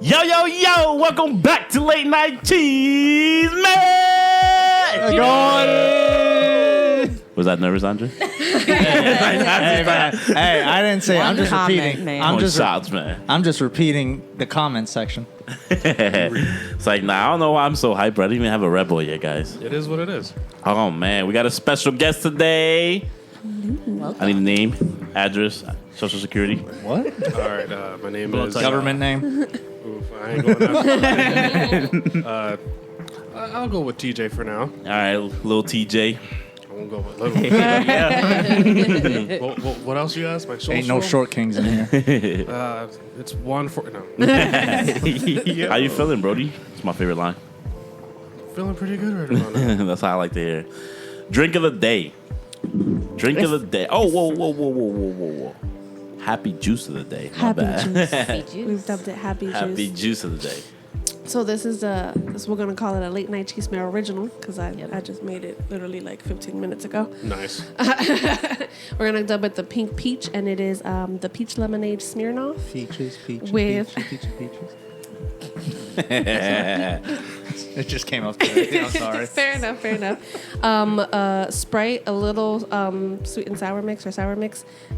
Yo, yo, yo! Welcome back to Late Night Cheese, man. Was that nervous, Andre? Hey, I didn't say. I'm just repeating. Man. I'm just repeating the comment section. It's like, nah, I don't know why I'm so hyped, but I didn't even have a Red Bull yet, guys. It is what it is. Oh, man. We got a special guest today. Welcome. I need a name, address, social security. What? All right, my name is... Government name? Oof, I ain't going that far. I'll go with TJ for now. All right, little TJ. I won't go with little. What else you ask? My social? Ain't no short kings in here. It's 1 4... No. How you feeling, Brody? It's my favorite line. Feeling pretty good right about now. That's how I like to hear. Drink of the day. Drink of the day. Oh, whoa. Happy juice of the day. My Happy bad. juice. We've dubbed it Happy Juice. Happy juice of the day. So this is we're gonna call it a Late Night Chismes original because I just made it literally like 15 minutes ago. Nice. We're gonna dub it the Pink Peach, and it is the peach lemonade Smirnoff. Peaches. With- Peaches. It just came up today. I'm sorry. Fair enough. Sprite, a little sweet and sour mix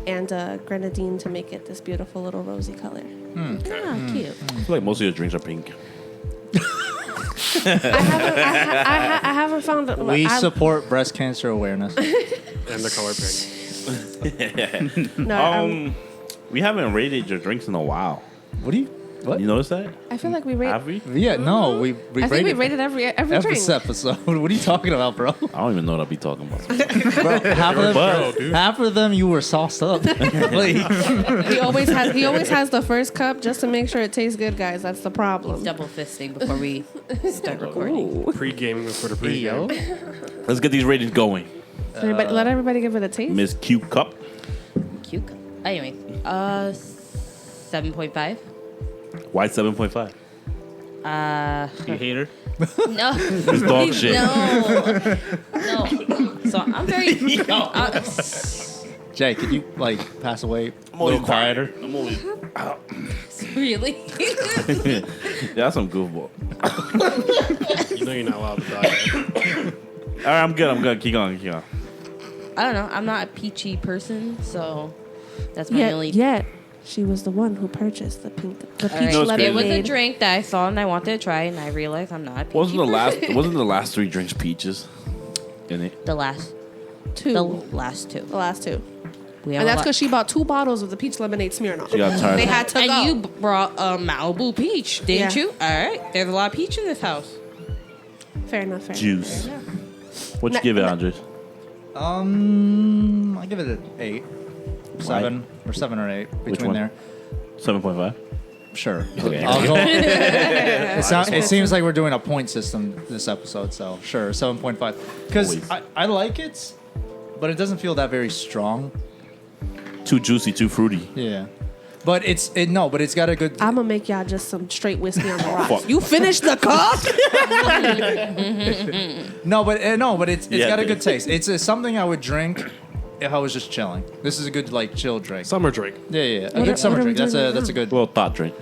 and grenadine to make it this beautiful little rosy color. Cute. I feel like most of your drinks are pink. I haven't found it. We support breast cancer awareness. And the color pink. No, We haven't rated your drinks in a while. What? You notice that? I feel like we rate. Have we? Yeah, no, we I think we rated every drink. episode. What are you talking about, bro? I don't even know what I'll be talking about. Bro, But- half of them you were sauced up. Like, He always has the first cup just to make sure it tastes good, guys. That's the problem. Double fisting before we start recording. Pre-gaming before the pre-game. Let's get these ratings going. Let everybody give it a taste. Miss Q Cup. Cute. Anyway, 7.5. Why 7.5? You hater? No. It's dog shit. No. So I'm very. Jay, could you pass away a little quieter? I'm always. Really? That's some goofball. You know you're not allowed to die. All right, I'm good. Keep going. I don't know. I'm not a peachy person, so that's my only. Yet she was the one who purchased the peach Right. No, it's lemonade. It was a drink that I saw and I wanted to try, and I realized I'm not a peachy Wasn't the person. last three drinks peaches in it? The last two. The last two. The last two. We have And a that's lot- because she bought 2 bottles of the peach lemonade Smirnoff. She got tired. They had to And go. you brought a Malibu peach, didn't Yeah. you? All right. There's a lot of peach in this house. Fair enough. Juice. What you give it, Andres? I'll give it an 8. 7 or 7 or 8 between one? there. 7.5. Sure. Okay. I'll go. It seems like we're doing a point system this episode, so sure, 7.5. Because Always. I like it, but it doesn't feel that very strong. Too juicy, too fruity. Yeah. But it's got a good. I'm gonna make y'all just some straight whiskey on the rocks. Fuck. You finished the cup? No, but it's Yeah, got a dude. good taste. It's something I would drink if I was just chilling. This is a good chill drink. Summer drink. Yeah. A What good are summer we drink. That's doing a right good. Well, thought drink.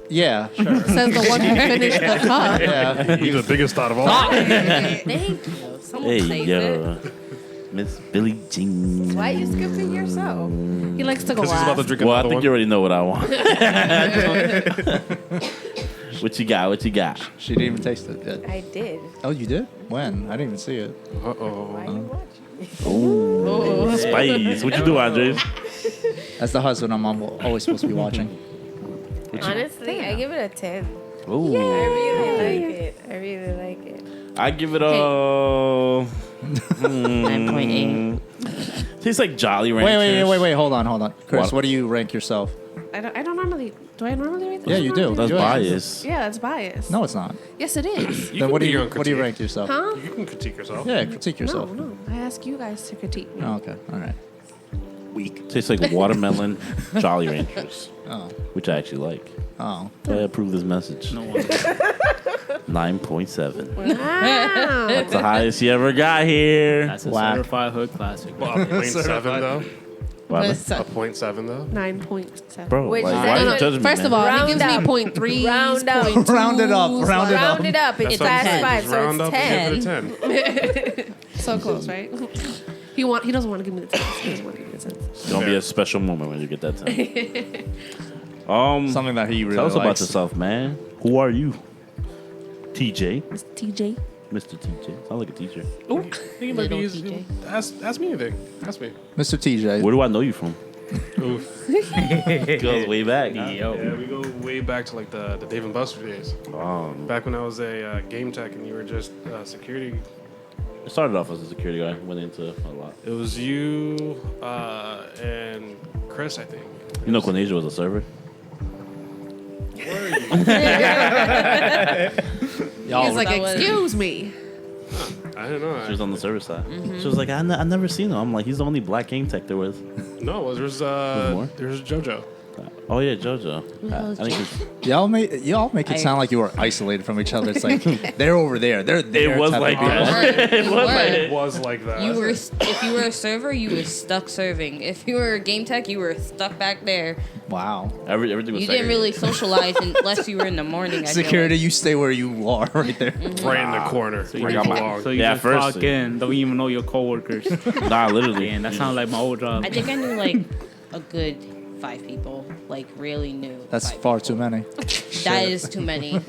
Yeah, sure. Says the one who finished the cup. Yeah. He's the biggest thought of all. Thank you. Someone Hey, saves yo. it. Miss BellieJean. Why you skipping yourself? He likes to go Because he's about to last. drink Well, I another think one. you already know what I want. What you got? She didn't even taste it yet. I did. Oh, you did? When? I didn't even see it. Why Uh-oh. you watching? Ooh, spice. What you do, Andres? As the husband, I'm always supposed to be watching. Honestly, I give it a 10. Ooh. I really like it. I give it a 9.8. Tastes like Jolly Ranchers. Wait. Hold on. Chris, What? what do you rank yourself? I don't normally. Do I normally rate this? Yeah, you do. That's You- bias. Yeah, that's bias. No, it's not. Yes, it is. Then can what do be you your own critique. rank yourself? Huh? You can critique yourself. Yeah, critique yourself. No. I ask you guys to critique me. Oh, okay. All right. Weak. Tastes like watermelon Jolly Ranchers, Oh. which I actually like. Oh. I approve this message. No one. 9.7. Wow. That's the highest you ever got here. That's a Whack. certified hood classic. Well, 0.7 though. What But happened? A 0.7 though. 9.7. Bro, Which like, is why that- are no, you judging me, First of man? all, Round he gives up. me 0.3s, Round up. 0.2s, Round it up, round it up. Round it up. It's That's what I'm saying. past 5, Just so round it's up 10. and give it a 10. So close, right? He doesn't want to give me the 10s. He doesn't want to give me the 10s. It's gonna be a special moment when you get that 10. Something that he really Tell us about likes. yourself, man. Who are you? TJ, Mr. TJ. Mr. TJ. Sound like a teacher. Think about Little these. TJ. Ask me anything. Ask me. Mr. TJ. Where do I know you from? Oof. Goes way back. Huh? Yeah, we go way back to like the Dave and Buster days. Back when I was a game tech and you were just security. I started off as a security guy. Went into a lot. It was you and Chris, I think. You know, Quanaysha was a server. Y'all, He's like, that was- excuse me. I don't know. She was on the server side. She was like, I never seen him. I'm like, he's the only black game tech there was. No, there's more? JoJo. Oh yeah, JoJo. I think y'all make it sound like you were isolated from each other. It's like they're over there. They're there. it was type of like people. that. It was like It it. was like that. You were, if you were a server, you were stuck serving. If you were a game tech, you were stuck back there. Wow. Everything was You didn't really segregated. socialize unless you were in the morning. I feel Security, like. you stay where you are, right there. right in the corner. you where got you my- belong. So you Yeah, just first- clock in, don't even know your coworkers. Nah, literally. Man, that sounds like my old job. I think I knew like a good 5 people, like really new. That's 5 far people. too many. That is too many.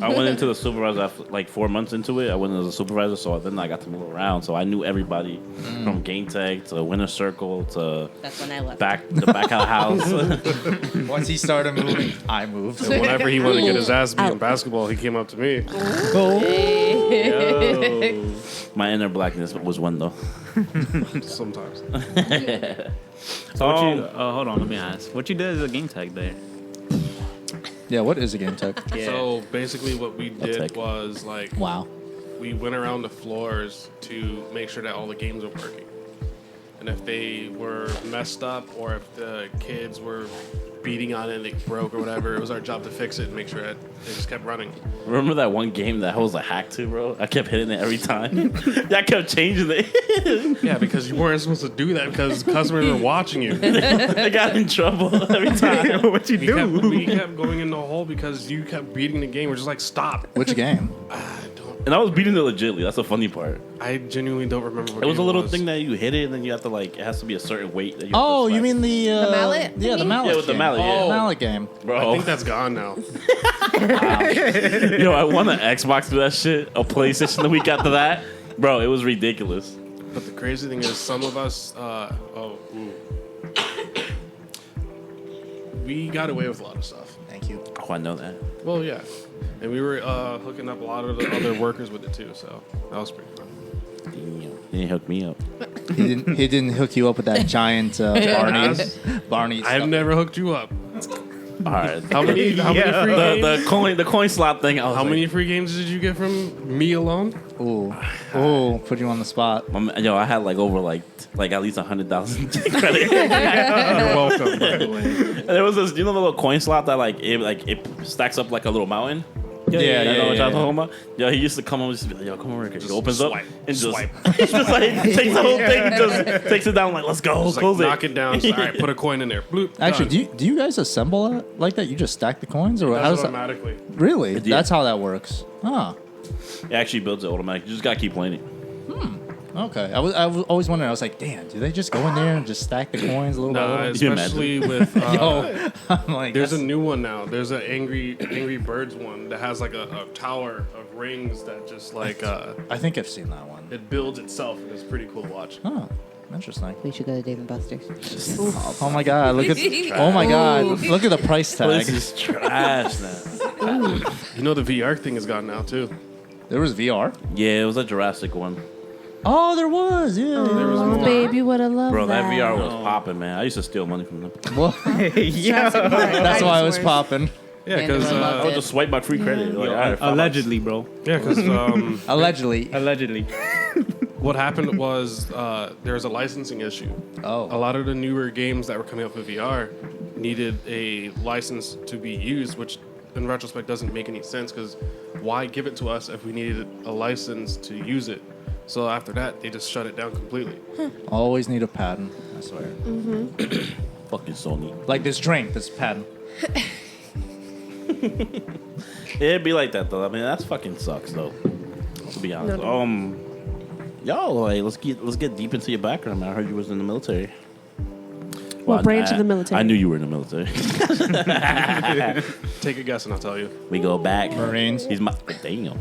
I went into the supervisor after like 4 months into it. I went as a supervisor, so then I got to move around. So I knew everybody from game tech to winner circle to That's when I left. the back of the house. Once he started moving, I moved. And whenever he wanted to get his ass beat in basketball, he came up to me. Yo. My inner blackness was one though. Sometimes. So what you, hold on, let me ask. What you did as a game tech there? Yeah, what is a game tech? Yeah. So basically, what we did take. was like Wow. we went around the floors to make sure that all the games were working. And if they were messed up or if the kids were beating on it and it broke or whatever, it was our job to fix it and make sure that they just kept running. Remember that one game that was a hack to, bro? I kept hitting it every time. I kept changing it. Yeah, because you weren't supposed to do that because customers were watching you. I got in trouble every time. what you We kept going in the hole because you kept beating the game. We're just like, stop. Which game? And I was beating it legitly. That's the funny part. I genuinely don't remember what It was a game little thing that you hit it, and then you have to like, it has to be a certain weight. That you Oh, have to you slap. mean the mallet Yeah, the thingy? mallet. Yeah, with the game. mallet, yeah. The mallet game. Bro? I think that's gone now. Yo, I won an Xbox for that shit, a PlayStation the week after that. Bro, it was ridiculous. But the crazy thing is, some of us, we got away with a lot of stuff. Thank you. Oh, I know that. Well, yeah, and we were hooking up a lot of the other workers with it too. So that was pretty fun. Damn. He didn't hook me up. He didn't hook you up with that giant Barney. I've stuff. never hooked you up. All right. How many free games? The coin slap thing. I was How like, many free games did you get from me alone? Ooh, put you on the spot. Yo, I had like over like at least 100,000 credit. You're welcome, by the way. And there was this, you know, the little coin slot that it stacks up like a little mountain. Yeah, You know what I'm yeah. talking about? Yo, he used to come over and just be like, yo, come over here. He opens swipe, up and just, swipe. just like takes the whole thing, just takes it down like, let's go, Just close like, it. knock it down. All right, put a coin in there. Bloop, Actually, done. do you guys assemble it like that? You just stack the coins, or how That's does that? automatically. Really? Yeah. That's how that works. Huh. It actually builds it automatically. You just gotta keep playing it. Okay. I was always wondering. I was like, damn, do they just go in there and just stack the coins a little by Nah, little? you especially with Yo, I'm like, there's a that's- new one now. There's an Angry Birds one that has like a tower of rings that just like I think I've seen that one. it builds itself, and it's pretty cool to watch. Oh, interesting. We should go to Dave & Buster's. Oh my god, look at oh my god, look at the price tag. This is trash now. You know the VR thing is gone now too. There was VR. Yeah, it was a Jurassic one. Oh, there was. Yeah. There was Oh, more. baby, would have loved Bro, that that. VR was popping, man. I used to steal money from them. Well, that's why I was popping. Yeah, because I would just swipe my free credit. Like, all right, $5. Allegedly, bro. Allegedly. Allegedly. what happened was there was a licensing issue. Oh. A lot of the newer games that were coming up with VR needed a license to be used, which in retrospect doesn't make any sense because why give it to us if we needed a license to use it? So after that, they just shut it down completely. Always need a patent. I swear. Fucking Sony. Like this drink, this pen. It'd be like that though. I mean, that's fucking sucks though. To be honest. Yo, like let's get deep into your background, man. I heard you was in the military. What branch of the military? I knew you were in the military. Take a guess and I'll tell you. We go back. Marines. He's my damn.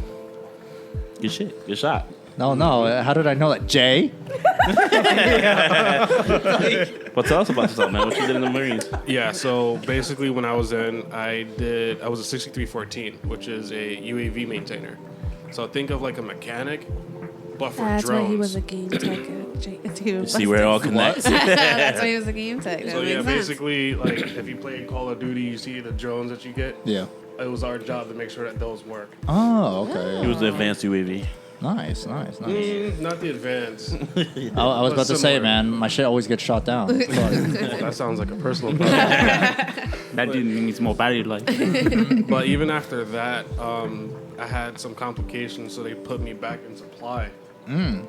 Good shit. Good shot. No. How did I know that? Jay? Well, tell us about yourself, man. What you did in the Marines? Yeah, so basically when I was in, I was a 6314, which is a UAV maintainer. So think of like a mechanic, but for That's drones. why he was a game tech. You see where it all connects? That's why he was a game tech. That So makes yeah, sense. basically, like if you play Call of Duty, you see the drones that you get. Yeah. It was our job to make sure that those work. Oh, okay. He was the advanced UAV. Nice. Not the advanced. I was about to say, similar. man, my shit always gets shot down. Fuck. Well, that sounds like a personal problem. That dude needs more battery life. But even after that, I had some complications, so they put me back in supply. And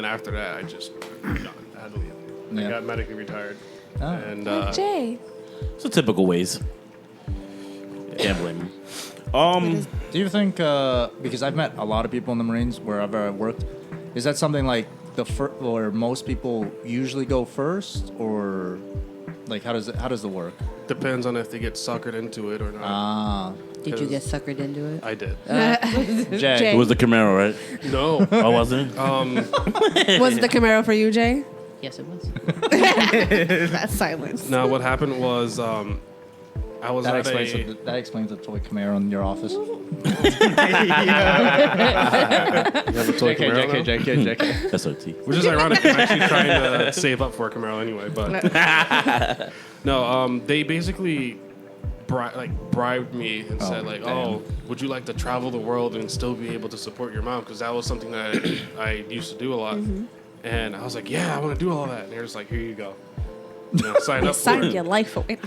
after that, I just done. I had to leave. Yeah. I got medically retired. Oh. And Jay. It's the typical ways. Can't blame him. Do you think, because I've met a lot of people in the Marines wherever I've worked, is that something like or most people usually go first, or like how does it work? depends on if they get suckered into it or not. Ah, Did you get suckered into it? I did. Jay. It was the Camaro, right? No. Oh, wasn't it? Was the Camaro for you, Jay? Yes, it was. That's silence. Now what happened was I was That at explains the toy Camaro in your office. You have a toy Camaro now? JK. SOT. Which is ironic. I'm actually trying to save up for a Camaro anyway. But no, they basically bribed me and said like, damn. "Oh, would you like to travel the world and still be able to support your mom?" Because that was something that I used to do a lot. And I was like, "Yeah, I want to do all that." And they're just like, "Here you go." You know, sign up for Sign it. your life away.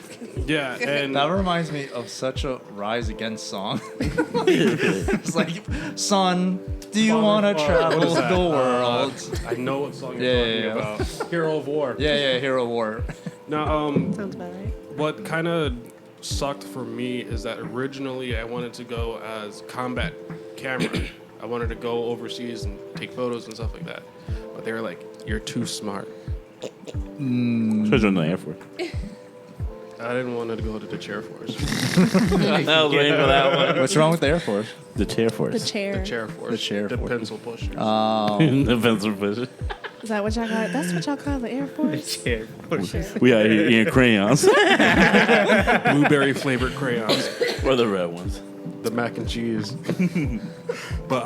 Yeah, and That reminds me of such a Rise Against song. It's like, son, do you want to What travel is that? the world? I know what song you're talking about. Hero of War. Yeah, Hero War. Now, Sounds about right. what kind of sucked for me is that originally I wanted to go as combat camera. I wanted to go overseas and take photos and stuff like that. But they were like, "You're too smart." Because you're in the Air Force. I didn't want to go to the chair force. I was waiting for that one. What's wrong with the Air Force? The Chair The Force. chair. The chair force. The chair The force. pencil pushers. Oh, The pencil pusher. Is that what y'all call it? That's what y'all call the Air Force? We are eating crayons. Blueberry flavored crayons. Or the red ones. The mac and cheese. But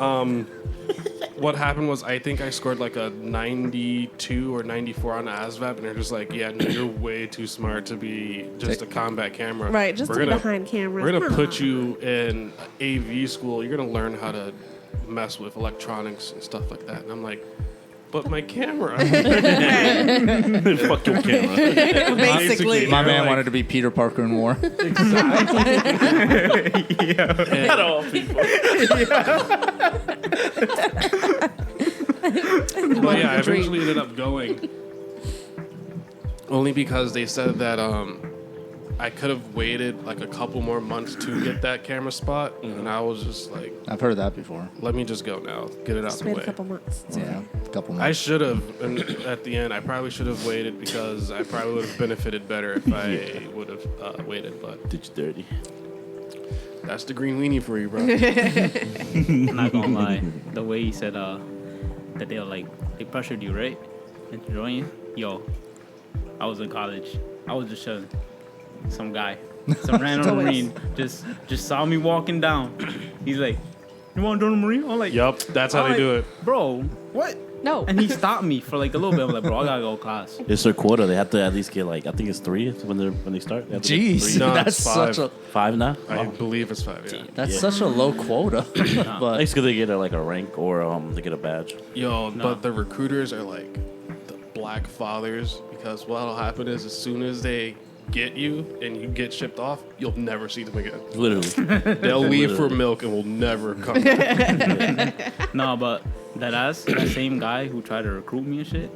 what happened was I think I scored like a 92 or 94 on the ASVAB, and they're just like, "Yeah, no, you're way too smart to be just a combat camera. Right, just We're to be gonna- behind cameras. We're gonna Nah. put you in AV school. You're gonna learn how to mess with electronics and stuff like that." And I'm like, "But my camera." Fuck your camera. Basically. my they're man like- wanted to be Peter Parker in war. Not all people. But yeah, I eventually ended up going. Only because they said that I could have waited like a couple more months to get that camera spot, and I was just like, I've heard that before. "Let me just go now, get it out Just the wait a way." couple months. Yeah, a couple I months. should have, and at the end, I probably should have waited because I probably would have benefited better if I would have waited. But Did you dirty? that's the green weenie for you, bro. I'm not gonna lie. The way he said that they were like they pressured you, right? Into joining. Yo, I was in college. I was just chilling. Some guy, some random Marine, just saw me walking down. He's like, "You want to join the Marine?" I'm like, Yup, that's how I'm they do like, it. "Bro, what?" No. And he stopped me for like a little bit. I'm like, "Bro, I gotta go to class." It's their quota. They have to at least get like, I think it's 3 when they start. They have to get Jeez, 3. No, that's it's 5. such a 5 now? I believe it's 5. Yeah. that's Yeah. such a low quota. but It's because they get like a rank or they get a badge. Yo, No. but the recruiters are like the black fathers, because what'll happen is as soon as they get you and you get shipped off, you'll never see them again. Literally. They'll leave for Literally. milk and will never come back. No, but that same guy who tried to recruit me and shit,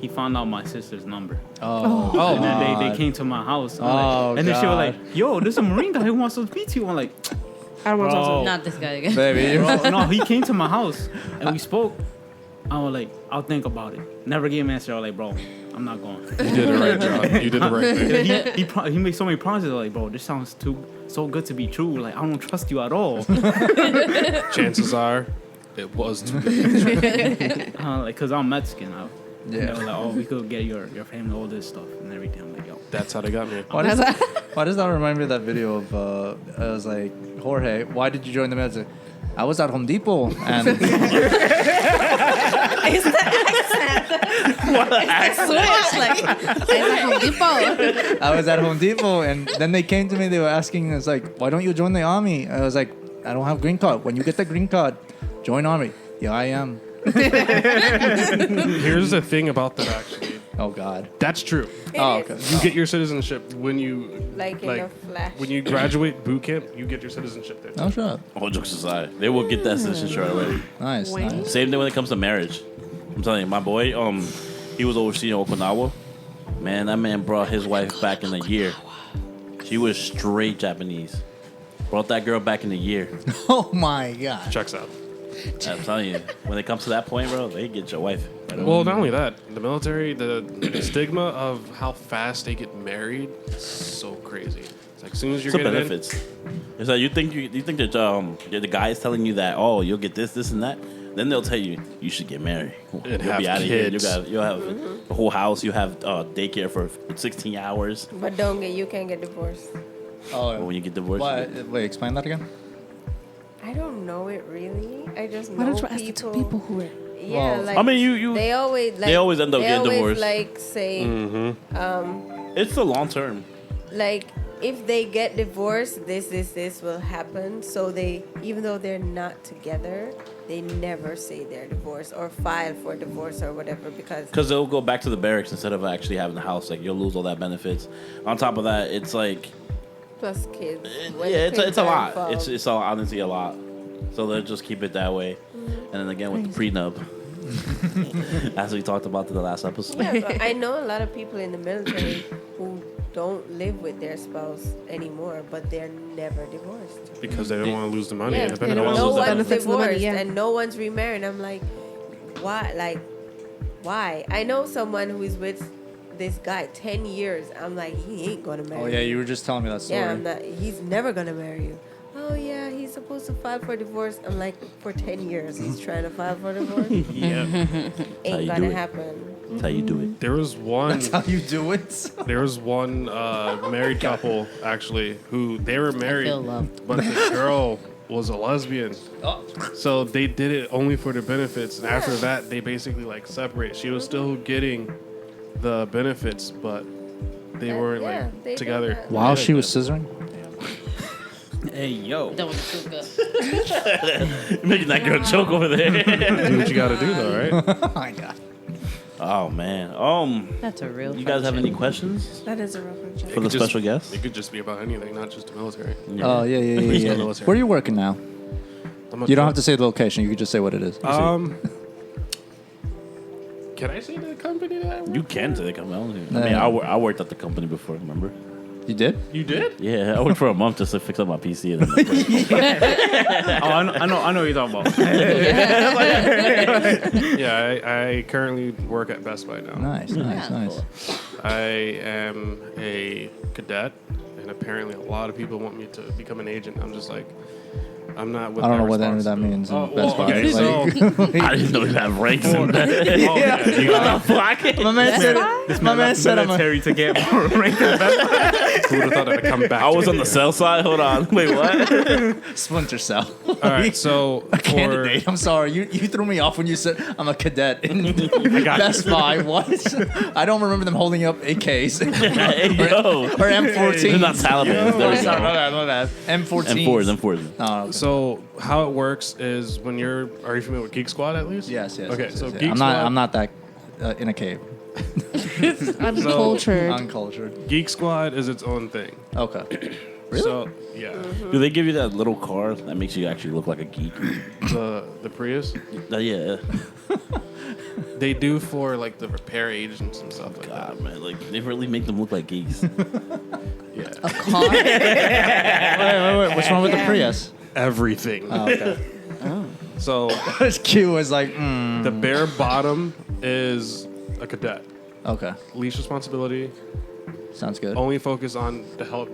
he found out my sister's number. Oh, And then they came to my house. I'm Oh, and then she was God. like, "Yo, there's a Marine guy who wants to speak to you." I'm like, I don't want to talk to Bro. Not this guy again. baby. "Bro, no." He came to my house and we spoke. I was like, "I'll think about it." Never gave an answer. I was like, "Bro, I'm not going." You did the right job. You did the right thing. He made so many promises. Like, "Bro, this sounds so good to be true. Like, I don't trust you at all." Chances are, it was too good. Like, cause I'm Mexican. They Yeah. were like, "Oh, we could get your family all this stuff and everything." I'm like, "Yo." That's how they got me. Why does that remind me of that video of, I was like, Jorge, why did you join the military? I was at Home Depot and It's the accent. Switch, like, it's a Home Depot. I was at Home Depot and then they came to me, they were asking, it's like, why don't you join the army? I was like, I don't have green card. When you get the green card, join army. Yeah, I am. Here's the thing about that, actually. Oh, God. That's true. Oh, okay. You get your citizenship when you Like in a flash. when you graduate boot camp. You get your citizenship there. Oh, shut up. All jokes aside, they will get that citizenship right away. Nice, Wait. nice. Same thing when it comes to marriage. I'm telling you, my boy, he was overseeing Okinawa. Man, that man brought his wife back in a year. She was straight Japanese. Brought that girl back in a year. Oh, my God. Checks out. I'm telling you, when it comes to that point, bro, they get your wife. Well, not only that, the military, the stigma of how fast they get married, is so crazy. It's like as soon as you're Some getting benefits. It's like you think that the guy is telling you that you'll get this and that. Then they'll tell you should get married. And You'll have be out of kids. here. You'll have the whole house. You have daycare for 16 hours. But you can't get divorced. Oh, When you get divorced, wait, explain that again? I don't know it really. I just Why know don't you ask the two people who are? Yeah, Well, like I mean, you. they always like They always end up they getting always, divorced. Like say It's the long term. like if they get divorced, this will happen. So they, even though they're not together, they never say they're divorced or file for divorce or whatever because They'll go back to the barracks instead of actually having the house. Like you'll lose all that benefits. On top of that, it's like plus kids. it's a lot. It's honestly a lot. So they'll just keep it that way. And then again with the prenup, as we talked about in the last episode. Yeah, but I know a lot of people in the military who don't live with their spouse anymore, but they're never divorced. because they don't want to lose the money. Yeah, The they benefits. don't wanna no lose the one's benefits of the money, divorced yeah. and no one's remarried. I'm like, why? Like, why? I know someone who is with this guy 10 years. I'm like, he ain't gonna marry Oh, yeah, you. you were just telling me that story. Yeah, I'm not, he's never gonna marry you. Oh yeah, he's supposed to file for divorce. I'm like, for 10 years he's trying to file for divorce. Yeah. Ain't you gonna do it. happen. That's how you do it. There was one. That's how you do it? There was one married couple actually who they were married, feel loved. but the girl was a lesbian. Oh. So they did it only for the benefits, and after that they basically like separated. She was still getting the benefits, but they weren't yeah, like they did together. that. While she was scissoring? Hey, yo. That was too good. You're making that girl choke over there. Do what you got to do, though, right? Oh, my God. Oh man. That's a real. You guys have function. any questions That is a real friendship. for the could just- special guest? It could just be about anything, not just the military. Oh, yeah. Military. Where are you working now? I'm a You don't have cook. to say the location. You could just say what it is. Can I say the company that I work You can say they come out. I mean, Yeah. I worked at the company before. Remember? You did? You did? Yeah, I worked for a month just to fix up my PC. And Oh, I know what you're talking about. Yeah, I currently work at Best Buy now. Nice. I am a cadet, and apparently a lot of people want me to become an agent. I'm just like, I'm not with I don't that know what any of that responsibility. means. in Best Buy. okay, so I didn't know you have ranks in that. oh, yeah, you got my man said, my man said I'm a... military to get ranked in the best. who would have thought I'd come back? I was to on the sell side. Hold on. Wait, what? Splinter Cell. All right, so for Candidate. I'm sorry. You threw me off when you said I'm a cadet in Best Buy. What? I don't remember them holding up AKs Hey, yo. or M14. They're not Taliban. There we Sorry, go. my bad. M14. M4s. Oh, okay. So how it works is when are you familiar with Geek Squad at least? Yes. Okay, yes, so yes. Geek I'm Squad. not that in a cave. Uncultured. Uncultured. Geek Squad is its own thing. Okay. So yeah, Do they give you that little car that makes you actually look like a geek? the Prius. Yeah. They do for like the repair agents and stuff like that. God, man, like they really make them look like geese. Yeah, Wait. What's wrong with the Prius? everything. Oh, okay. So This Q was like, the bare bottom is a cadet. Okay. Least responsibility. Sounds good. Only focus on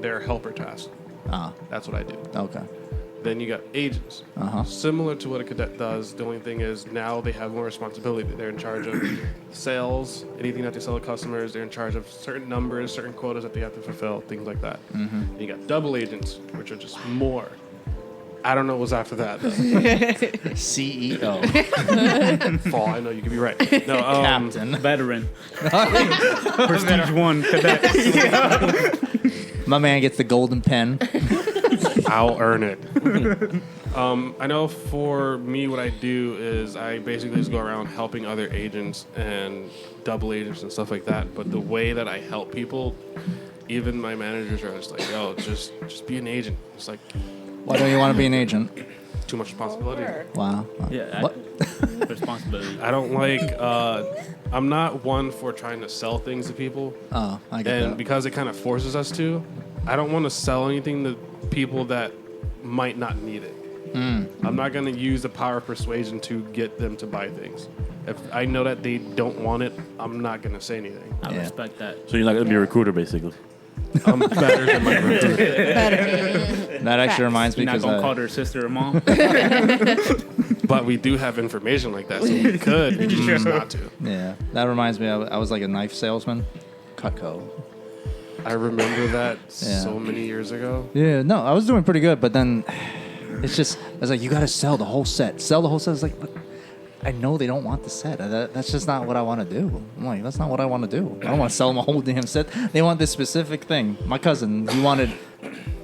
their helper task. Ah, That's what I do. okay. Then you got agents. Uh-huh. Similar to what a cadet does. The only thing is now they have more responsibility. They're in charge of sales, anything that they sell to customers. They're in charge of certain numbers, certain quotas that they have to fulfill, things like that. Mm-hmm. You got double agents, which are just more. I don't know what's after that. Though. CEO. Fall, I know you could be right. No, Captain. Veteran. Prestige 1 cadet. My man gets the golden pen. I'll earn it. I know for me, what I do is I basically just go around helping other agents and double agents and stuff like that. But the way that I help people, even my managers are just like, yo, just be an agent. It's like Why don't you want to be an agent? too much responsibility. Wow. Yeah. What? Responsibility. I don't like, I'm not one for trying to sell things to people. Oh, I get And that. because it kind of forces us to, I don't want to sell anything to people that might not need it. I'm not going to use the power of persuasion to get them to buy things. If I know that they don't want it, I'm not going to say anything. I Yeah. respect that. So you're not gonna be a recruiter, basically. I'm better than my recruiter. That actually reminds me You're not because gonna call her sister or mom. But we do have information like that, so we could choose not to. yeah, that reminds me. I was like a knife salesman, Cutco. I remember that Yeah. so many years ago. Yeah, no, I was doing pretty good, but then it's just I was like, you got to sell the whole set. Sell the whole set. I was like, but I know they don't want the set. That's just not what I want to do. I'm like, that's not what I want to do. I don't want to sell them a whole damn set. They want this specific thing. My cousin, he wanted.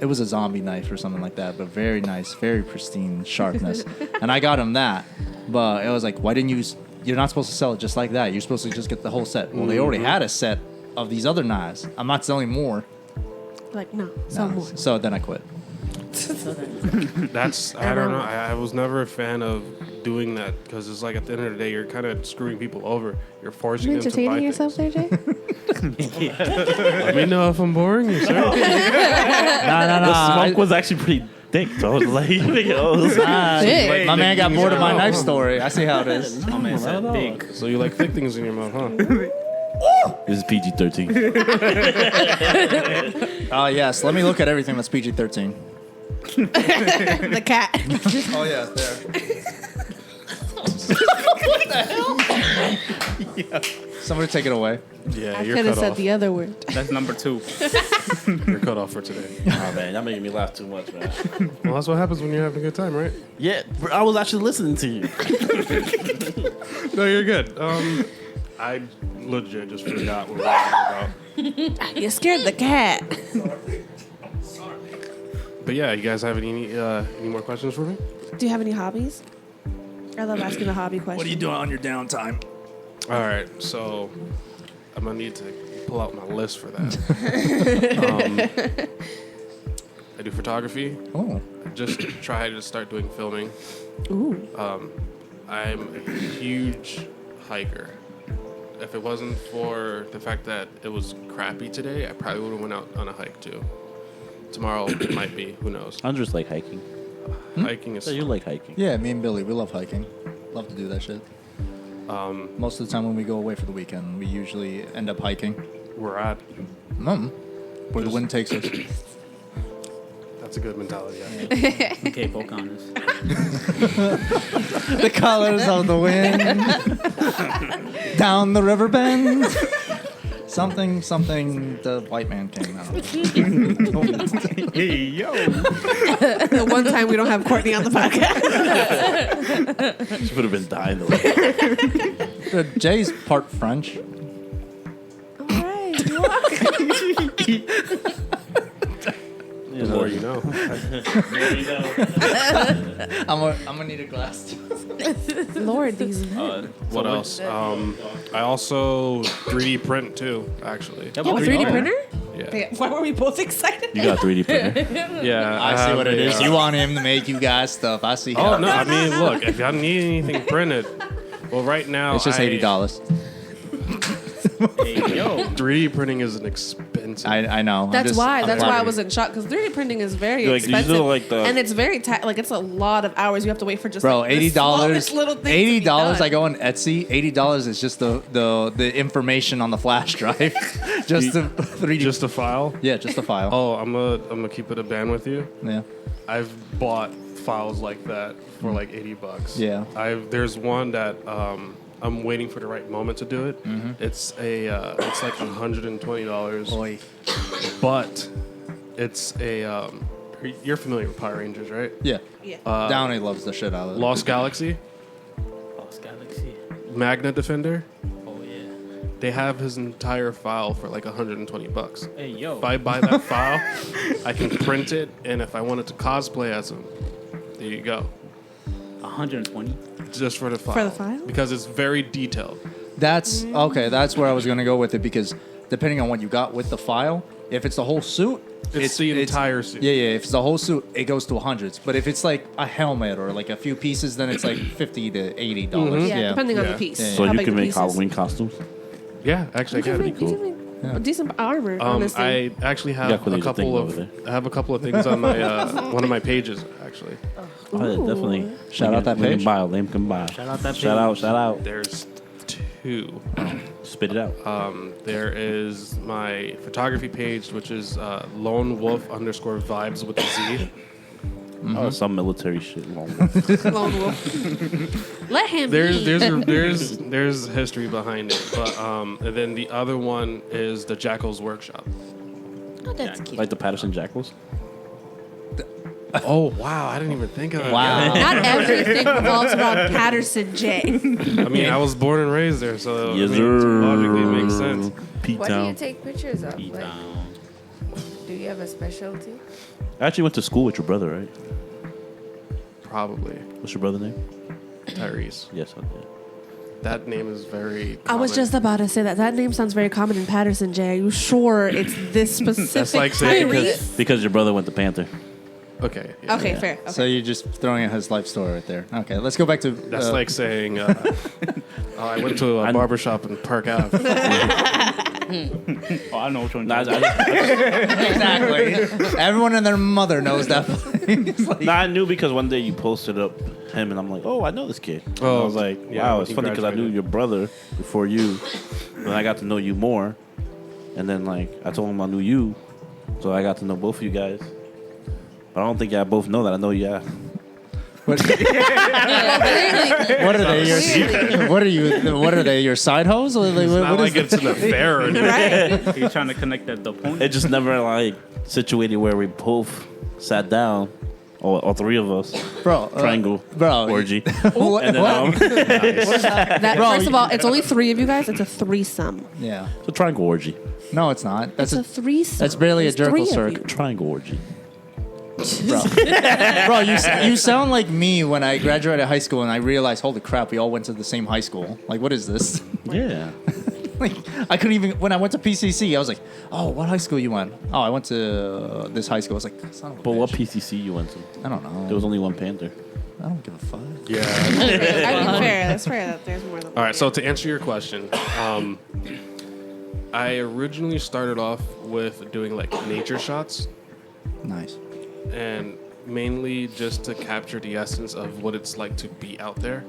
It was a zombie knife or something like that, but very nice, very pristine sharpness. And I got him that, but it was like, why didn't you? You're not supposed to sell it just like that. You're supposed to just get the whole set. Well, they already had a set of these other knives. I'm not selling more. Like, no, some more. So then I quit. That's, I don't know. I was never a fan of doing that because it's like at the end of the day, you're kind of screwing people over. You're forcing You them to buy entertaining yourself things. there, Jay? Let me know if I'm boring you, sir. No. The smoke was actually pretty thick, so I was like, Shit. My man got bored of my knife story. I see how it is. My man said big. So you like thick things in your mouth, huh? this is PG-13. Yes. Let me look at everything that's PG-13. The cat. Oh yeah, there. Somebody take it away. Yeah, I you're could have cut said off. the other word. That's number 2. You're cut off for today. Oh man, y'all making me laugh too much, man. Well, that's what happens when you're having a good time, right? Yeah, bro, I was actually listening to you. No, you're good. I legit just forgot what we were talking about. You scared the cat. But yeah, you guys have any more questions for me? Do you have any hobbies? I love asking a hobby question. doing on your downtime? All right, so I'm gonna need to pull out my list for that. I do photography. Oh. I just tried to start doing filming. Ooh. I'm a huge hiker. If it wasn't for the fact that it was crappy today, I probably would have went out on a hike too. Tomorrow it might be. Who knows? I just like hiking. Hiking is. So you like hiking? Yeah, me and Billy, we love hiking. Love to do that shit. Most of the time when we go away for the weekend, we usually end up hiking. We're at. Where the wind takes us. That's a good mentality. Yeah. Okay, Pocahontas. The colors of the wind. Down the river bend. Something, the white man came out. Hey, yo. The one time we don't have Courtney on the podcast. She would have been dying though. Jay's part French. All right. The more you know. I'm gonna need a glass. Lord, these. What else? I also 3D print too, actually. You have a 3D printer? Yeah. Why were we both excited? You got a 3D printer. Yeah. I see have what it a, is. You want him to make you guys stuff. I see. Oh how no! I mean, look, if y'all need anything printed, Well, right now It's just $80. Hey, yo. 3D printing is an expensive. I know. That's why I flattered. was in shock because 3D printing is very Like, you expensive, do like the- and it's very like it's a lot of hours you have to wait for just Bro, like, the $80. smallest little thing to be $80. done. I go on Etsy. $80 is just the information on the flash drive, just the 3D. Just a file. Yeah, just the file. Oh, I'm gonna keep it a band with you. Yeah. I've bought files like that for like $80. Yeah. There's one that I'm waiting for the right moment to do it. Mm-hmm. It's like $120, Boy. but it's a you're familiar with Power Rangers, right? Yeah. Yeah. Downy loves the shit out of it. Lost Galaxy, Lost Galaxy. Magna Defender. Oh, yeah. They have his entire file for like $120. Hey, yo. If I buy that file, I can print it, and if I wanted to cosplay as him, there you go. 120. Just for the file. For the file? Because it's very detailed. That's okay. That's where I was gonna go with it because depending on what you got with the file, if it's the whole suit, It's the entire suit. Yeah. If it's the whole suit, it goes to hundreds. But if it's like a helmet or like a few pieces, then it's like $50 to $80. yeah, depending on the Yeah. piece. Yeah. So how you big can the make piece is. Halloween costumes. Yeah, actually, I You can. can make, you can make a decent armor. honestly, I actually got have a Quanaysha thing couple over there. of. I have a couple of things on my one of my pages actually. Oh, yeah, definitely. Shout out that Link in page. bio. Link in bio. Shout out that Shout out. Shout out. There's two. Spit it out. There is my photography page, which is Lone Wolf _vibes with a Z. Oh, some military shit. Long one. Lone Wolf. Let him be. There's history behind it, but and then the other one is the Jackal's Workshop. Oh, that's cute. Like the Patterson Jackals. Oh wow, I didn't even think of that. Wow. Not everything revolves around Patterson J. I mean, I was born and raised there, so Yes, I mean, sir. logically it makes sense. Pete What do you Town. take pictures of? Like, P-Town. do you have a specialty? I actually went to school with your brother, right? Probably What's your brother's name? Tyrese. Yes, I did. That name is very. I was common. just about to say that. That name sounds very common in Patterson J. Are you sure it's this specific? That's like saying Tyrese? Because your brother went to Panther. Okay. Yeah. Okay, fair. Okay. So you're just throwing out his life story right there. Okay, let's go back to. That's like saying I went to a barbershop in Park Ave. Oh, I know which one. Nah, exactly. Everyone and their mother knows that place. Like, nah, I knew because one day you posted up him, and I'm like, oh, I know this kid. And Oh, I was like, yeah, wow, when it's he funny because I knew graduated. your brother before you. Then I got to know you more, and then like I told him I knew you, so I got to know both of you guys. But I don't think y'all both know that I know y'all. what are they? What are you? What are they? Your side hoes? Or like, It's not what like is it's an affair or anything. Right. You're trying to connect that the point. It just never like situated where we both sat down, all three of us, bro? triangle, bro. orgy, What? and then what? That, Bro, first of all, it's only three of you guys. It's a threesome. Yeah. it's a triangle orgy, No, it's not. That's It's a threesome. That's barely a There's three jerkle of circ. you. triangle orgy. bro, you sound like me when I graduated high school and I realized, holy crap, we all went to the same high school. Like, what is this? Yeah, Like, I couldn't even. When I went to PCC, I was like, oh, what high school you went? Oh, I went to this high school. I was like, son of a but what bitch. PCC you went to? I don't know. There was only one Panther. I don't give a fuck. Yeah. I mean, fair. That's fair that there's more than one. All right. So to answer your question, I originally started off with doing like nature shots, Nice. and mainly just to capture the essence of what it's like to be out there.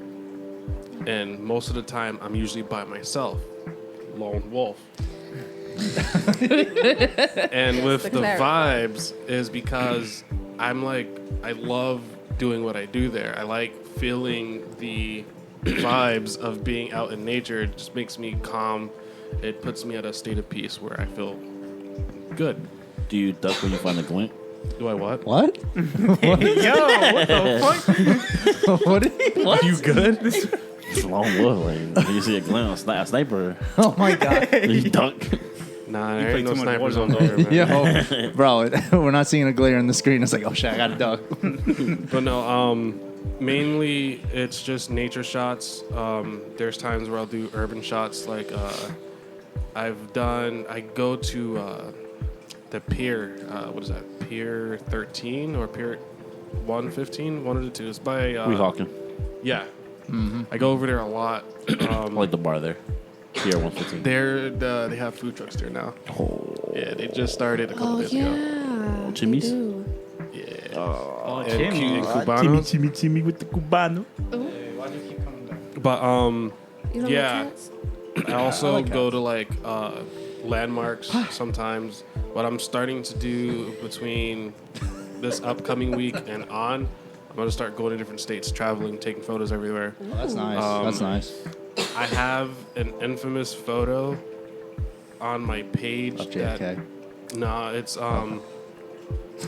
And most of the time, I'm usually by myself, lone wolf. And with to the clarify. vibes is because I'm like, I love doing what I do there. I like feeling the vibes of being out in nature. It just makes me calm. It puts me at a state of peace where I feel good. Do you duck when you find a glint? Do I what? What? Yo, what the fuck? What? Are you good? It's a long wolf. Like you see a glint, a sniper, Oh my god. you duck. Nah, You there play ain't no too much snipers Warzone, on there, man. Yo, bro, we're not seeing a glare on the screen. It's like, oh shit, I got a duck. But no, mainly it's just nature shots. There's times where I'll do urban shots. Like I go to the pier. What is that? Pier 13 or Pier 115? One of the two. It's by We hawking. yeah. I go over there a lot. I like the bar there. Here, 115. They have food trucks there now. Oh. Yeah, they just started a couple days ago. Yeah. Chimis? they do. Yeah. Oh, And Chimmy. Cubanos. Timmy with the Cubano. Why do you keep coming back? But You don't Yeah. like cats? I also like go cats. to like landmarks sometimes. What I'm starting to do between this upcoming week and on, I'm gonna start going to different states, traveling, taking photos everywhere. Oh, that's nice. That's nice. I have an infamous photo on my page Of that JFK. no, it's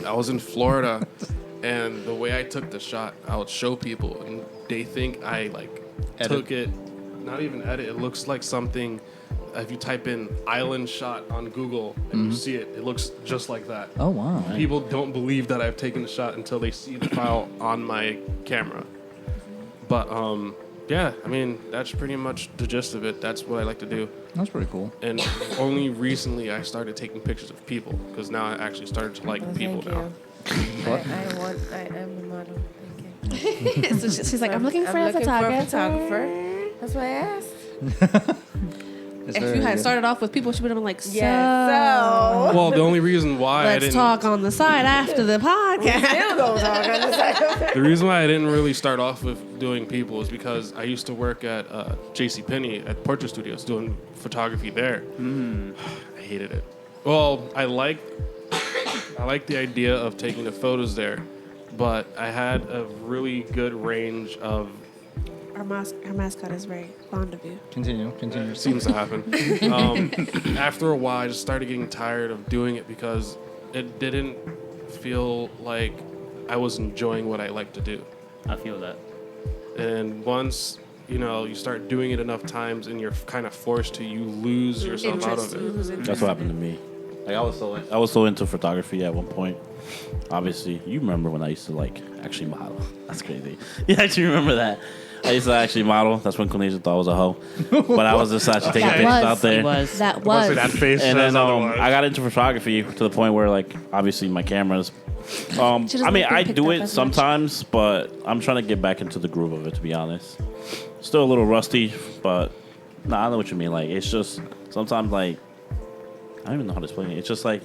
I was in Florida and the way I took the shot, I would show people and they think I like Edit. took it, not even edit. It looks like something. If you type in island shot on Google and you see it, it looks just like that. Oh wow. People don't believe that I've taken the shot until they see the file on my camera. But yeah, I mean that's pretty much the gist of it. That's what I like to do. That's pretty cool. And only recently I started taking pictures of people because now I actually started to like Oh, people thank now. you. I am a model. Thank you. So she's like, I'm looking for a photographer. That's why I asked. If you had started off with people, she would have been like, so Yeah, so Well, the only reason why I let's didn't talk on the side after the podcast. still don't talk on the side. the reason why I didn't really start off with doing people is because I used to work at JCPenney at Portrait Studios doing photography there. I hated it. Well, I liked the idea of taking the photos there, but I had a really good range of. Our mascot is very fond of you. Continue. Seems to happen. After a while, I just started getting tired of doing it because it didn't feel like I was enjoying what I like to do. I feel that. And once you start doing it enough times, and you're kind of forced to, you lose yourself out of it. That's what happened to me. Like I was so into photography at one point. Obviously, you remember when I used to like actually model. That's crazy. You actually remember that? I used to actually model. That's when Quanaysha thought I was a hoe. But I was just actually taking pictures out there. That was. That face And then says otherwise. I got into photography to the point where, like, obviously my cameras. doesn't I mean, like being I picked do up it as much. sometimes, but I'm trying to get back into the groove of it. To be honest, still a little rusty, but I know what you mean. Like, it's just sometimes like. I don't even know how to explain it. It's just like,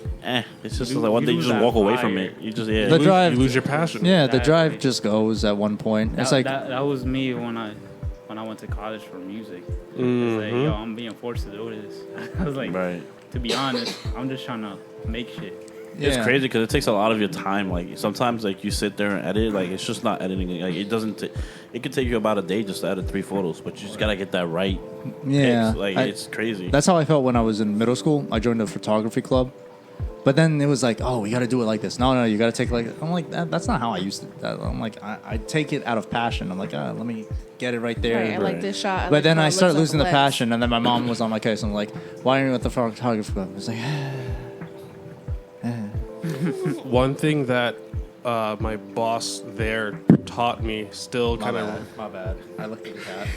It's just like one day you lose just that walk away fire. from it. You just, The you drive. lose your passion. Yeah, the Exactly. drive just goes at one point. It's like that was me when I went to college for music. It's like, yo, I'm being forced to do this. I was like, Right. to be honest, I'm just trying to make shit. It's yeah. crazy because it takes a lot of your time. Like sometimes, like you sit there and edit. Like it's just not editing. Like it doesn't. It could take you about a day just to edit 3 photos, but you just gotta get that right. Yeah, It's crazy. that's how I felt when I was in middle school. I joined a photography club, but then it was like, oh, we got to do it like this. No, you got to take like. I'm like, that's not how I used to. I'm like, I take it out of passion. I'm like, let me get it right there. Right, I like this shot. But then I start started losing the passion, and then my mom was on my case. I'm like, why are you at the photography club? I was like, One thing that my boss there taught me still kind of my bad. I looked at the cat.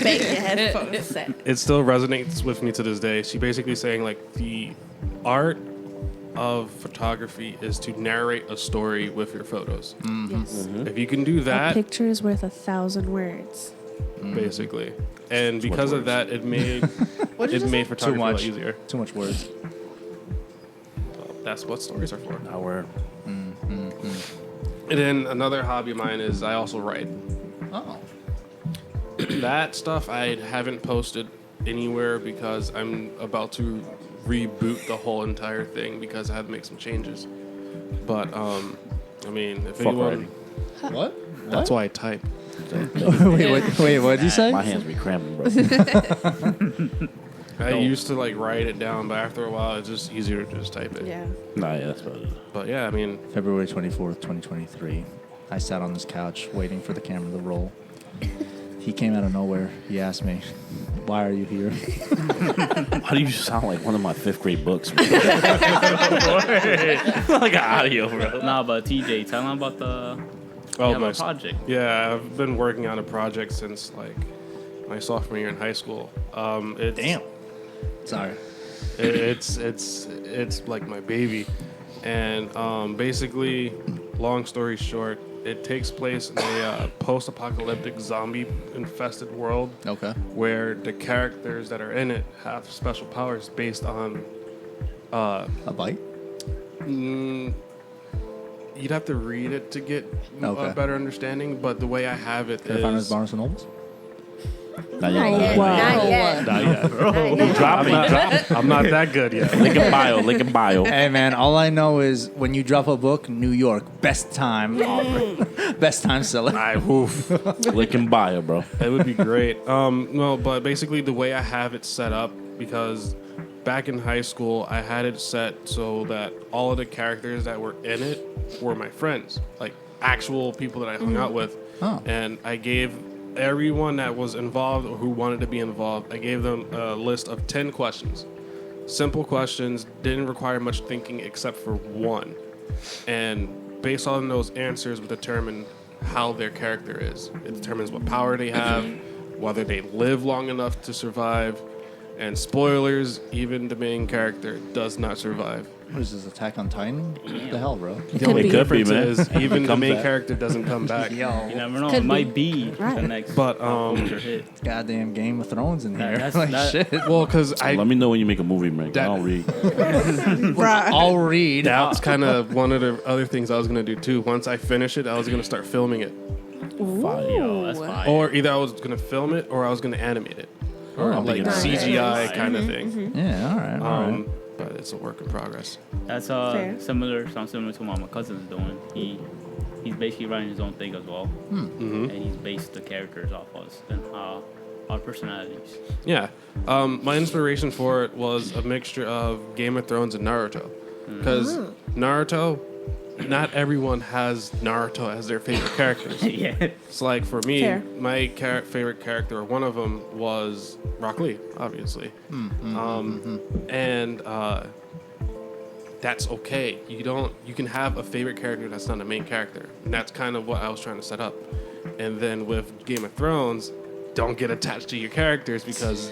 Bang your headphones set. it still resonates with me to this day. She basically saying like the art of photography is to narrate a story with your photos. Yes. If you can do A that, picture is worth 1,000 words. basically, and because of that, it made Too photography a lot much. easier. Too much words. That's what stories are for. Now we're And then another hobby of mine is I also write. Oh. That stuff I haven't posted anywhere because I'm about to reboot the whole entire thing because I had to make some changes. But I mean, if Fuck anyone, writing. What? that's why I type. wait, what did you say? My hands be cramping, bro. I used to like write it down, but after a while, it's just easier to just type it. Yeah. Nah, yeah, that's about it. But yeah, I mean, February 24th, 2023. I sat on this couch waiting for the camera to roll. He came out of nowhere. He asked me, why are you here? Why do you sound like one of my 5th grade books? Bro? Like an audio, bro. Nah, but TJ, tell them about the my project. Yeah, I've been working on a project since like my sophomore year in high school. It's, Damn. Sorry. It's like my baby, and basically long story short, it takes place in a post-apocalyptic zombie-infested world. Okay. Where the characters that are in it have special powers based on. A bite? You'd have to read it to get Okay. a better understanding, but the way I have it Can I find it is. at Barnes and Nobles? Not Not yet. yet. Not yet. Not yet. Drop it. I'm not that good yet. Link in bio. Link in bio. Hey man, all I know is when you drop a book, New York, best time offer, best time seller. Link in bio, bro. It would be great. No, but basically the way I have it set up, because back in high school, I had it set so that all of the characters that were in it were my friends, like actual people that I hung out with. Oh. And I gave everyone that was involved or who wanted to be involved, I gave them a list of 10 questions. Simple questions, didn't require much thinking except for one. And based on those answers would determine how their character is. It determines what power they have, whether they live long enough to survive. And spoilers, even the main character does not survive. What is this, Attack on Titan? What the hell, bro? It could be, Difference man. is even the Come main back. character doesn't come back. You never know. Could It might be. be the next. But, major hit. Goddamn Game of Thrones in here. That's- like that- shit. Well, because Let me know when you make a movie, man. That- I'll read. I'll read. that's kind of one of the other things I was going to do too. Once I finish it, I was going to start filming it. Yo, that's fire. Or either I was going to film it or I was going to animate it. I'm Like thinking CGI kind of thing. Yeah, all right, all right. But it's a work in progress. That's Fair. similar. Sounds similar to what my cousin's doing. He's basically writing his own thing as well, and he's based the characters off us and our personalities. Yeah. My inspiration for it was a mixture of Game of Thrones and Naruto. Because Naruto, not everyone has Naruto as their favorite character. Yeah. It's like for me, Fair. my favorite character, one of them was Rock Lee, obviously. And that's okay. You can have a favorite character that's not a main character. And that's kind of what I was trying to set up. And then with Game of Thrones, don't get attached to your characters because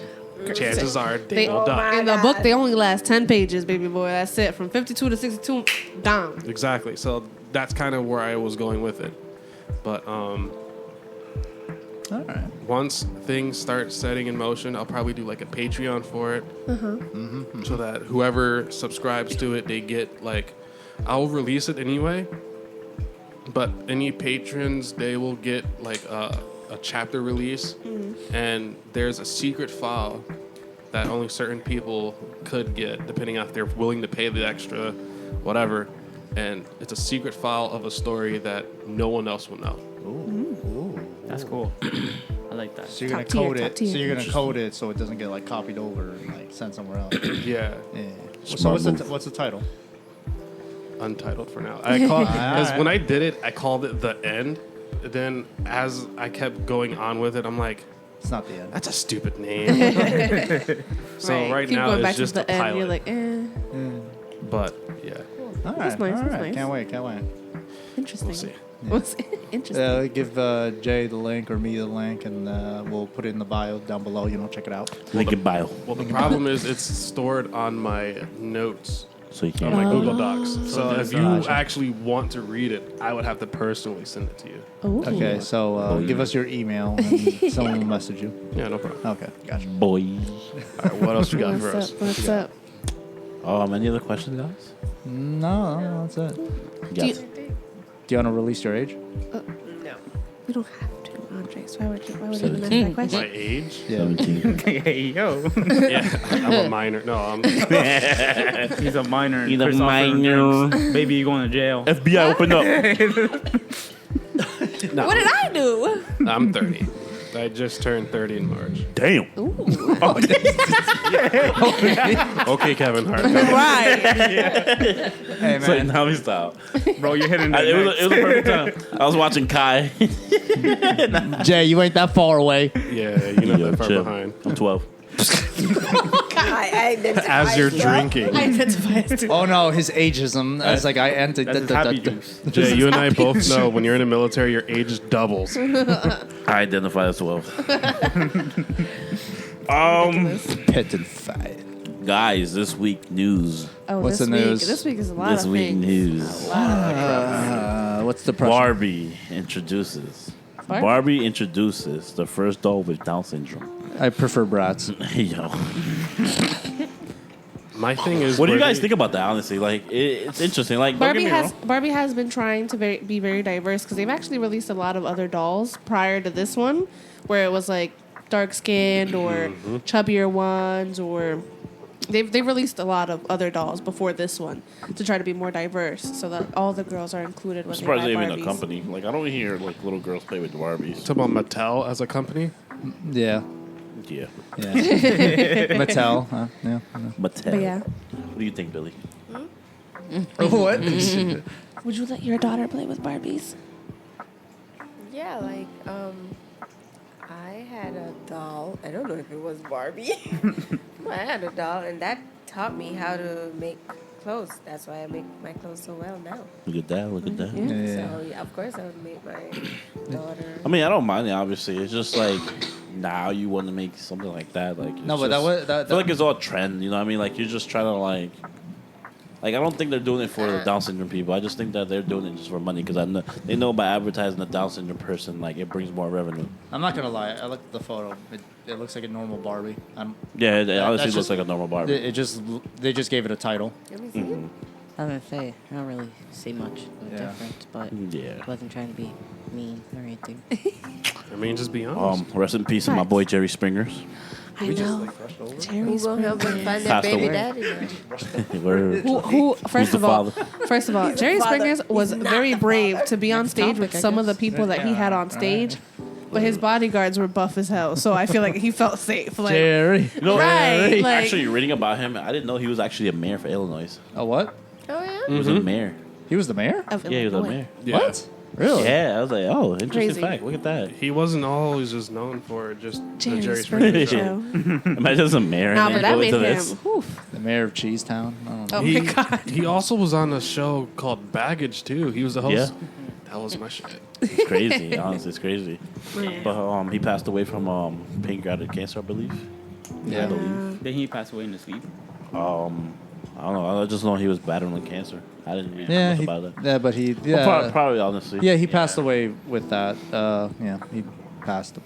chances are they will die. In the book, they only last 10 pages, baby boy. That's it. From 52 to 62, down. Exactly. So that's kind of where I was going with it. But All right. once things start setting in motion, I'll probably do like a Patreon for it. So that whoever subscribes to it, they get like, I'll release it anyway. But any patrons, they will get like a chapter release. And there's a secret file that only certain people could get, depending on if they're willing to pay the extra, whatever. And it's a secret file of a story that no one else will know. That's cool. I like that. So you're gonna Top tier, code top it. tier. So you're gonna code it so it doesn't get like copied over and like sent somewhere else. Yeah. Yeah. So Smart what's move. what's the title? Untitled for now. Because when I did it, I called it The End. Then as I kept going on with it, I'm like, It's not the end. that's a stupid name. So right Keep now going it's back to just the a end. pilot. You're like, But yeah, All right. That's nice, all that's right. nice. Can't wait. Can't wait. interesting. we'll see. What's interesting? Give Jay the link or me the link, and we'll put it in the bio down below. Check it out. Link in bio. Well, the problem is it's stored on my notes So you on can't. my Google Docs. So there's if you a- actually want to read it, I would have to personally send it to you. Ooh. Okay, so give us your email and someone will message you. Yeah, no problem. Okay, gotcha. Boy. All right, what else you got for us? What's up? Any other questions, guys? No, that's it. Yes. Do you want to release your age? We don't have to, Andre. So why would you even ask 17. that question? My age? Yeah. 17. Hey, yo. Yeah, I'm a minor. No, I'm. He's a minor. He's a Chris offering minor. drinks. Baby, you going to jail. FBI, open up. No, What did I do? I'm 30. I just turned 30 in March. Damn. Okay, Kevin Hart. Right. Hey So man, now we stop. Bro, you're hitting It the was a perfect time. I was watching Kai. Jay, you ain't that far away. Yeah, you know Yo, that far chill. behind. I'm 12. I identify As you're myself. drinking. Identify as to. Oh no, his ageism. It's like I entered. That's his happy juice. Jay, you and I both know when you're in the military, your age doubles. I identify as 12. Petrified. Guys, this week news. Oh, What's this the week. news? This week is a lot This of week things. news. What What's the pressure? Barbie introduces the first doll with Down syndrome. I prefer brats. Yo. My thing is, What do you where guys they- think about that? Honestly, like it's interesting. Like don't get me wrong. Barbie has been trying to be very diverse because they've actually released a lot of other dolls prior to this one, where it was like dark skinned or chubbier ones, or they've released a lot of other dolls before this one to try to be more diverse, so that all the girls are included when I'm they buy surprised they even a Barbies. company. Like I don't hear like little girls play with Barbies. Talk about Mattel as a company. Yeah. Yeah. Yeah. Mattel. Huh? Yeah. Mattel. But yeah, What do you think, Billy? What? would you let your daughter play with Barbies? Yeah, like I had a doll. I don't know if it was Barbie. I had a doll, and that taught me how to make clothes. That's why I make my clothes so well now. Look at that. Look at that. Yeah. So yeah, of course I would make my daughter. I mean, I don't mind it. Obviously, it's just like now you want to make something like that. Like No, it's but that just- was I feel like it's all trend. You know what I mean? Like you're just trying to like I don't think they're doing it for the Down syndrome people. I just think that they're doing it just for money because they know by advertising a Down syndrome person, like it brings more revenue. I'm not gonna lie. I looked at the photo. It looks like a normal Barbie. Yeah, it honestly that's looks just- like a normal Barbie. They just gave it a title. Let me see it. I was gonna say, I don't really see much of a Yeah. difference, but Yeah. I wasn't trying to be mean or anything. I mean, just be honest. Rest in peace to my boy Jerry Springers. I know. Who Jerry gonna help them find their Passed baby away. daddy now? Word. Who first the of all, father? Jerry Father. Springers was He's not very the brave father. to be on stage with topic, I some of the guess. people that he had on stage, but his bodyguards were buff as hell, so I feel like he felt safe. Like, Jerry. You know, Right, like- actually reading about him, I didn't know he was actually a mayor for Illinois. A what? Oh yeah. He was a mayor. He was the mayor? of Yeah, he was a Illinois. mayor. Yeah. What? Really? Yeah, I was like, oh, interesting Crazy. fact. Look at that. He wasn't always just known for just Jerry the Jerry Springer Springer show. show. Imagine as a mayor. Nah, and but then that go made into him. this. Whew. The mayor of Cheesetown. I don't know. Oh He, my god. he also was on a show called Baggage too. He was the host. Yeah. That was my shit. It's crazy. Honestly, it's crazy. But he passed away from pancreatic cancer, I believe. Yeah. Then he passed away in his sleep. I don't know. I just know he was battling cancer. I didn't read Yeah, much he, about that. yeah, but he, Well, yeah, probably, honestly. yeah, he passed away with that. Yeah, he passed.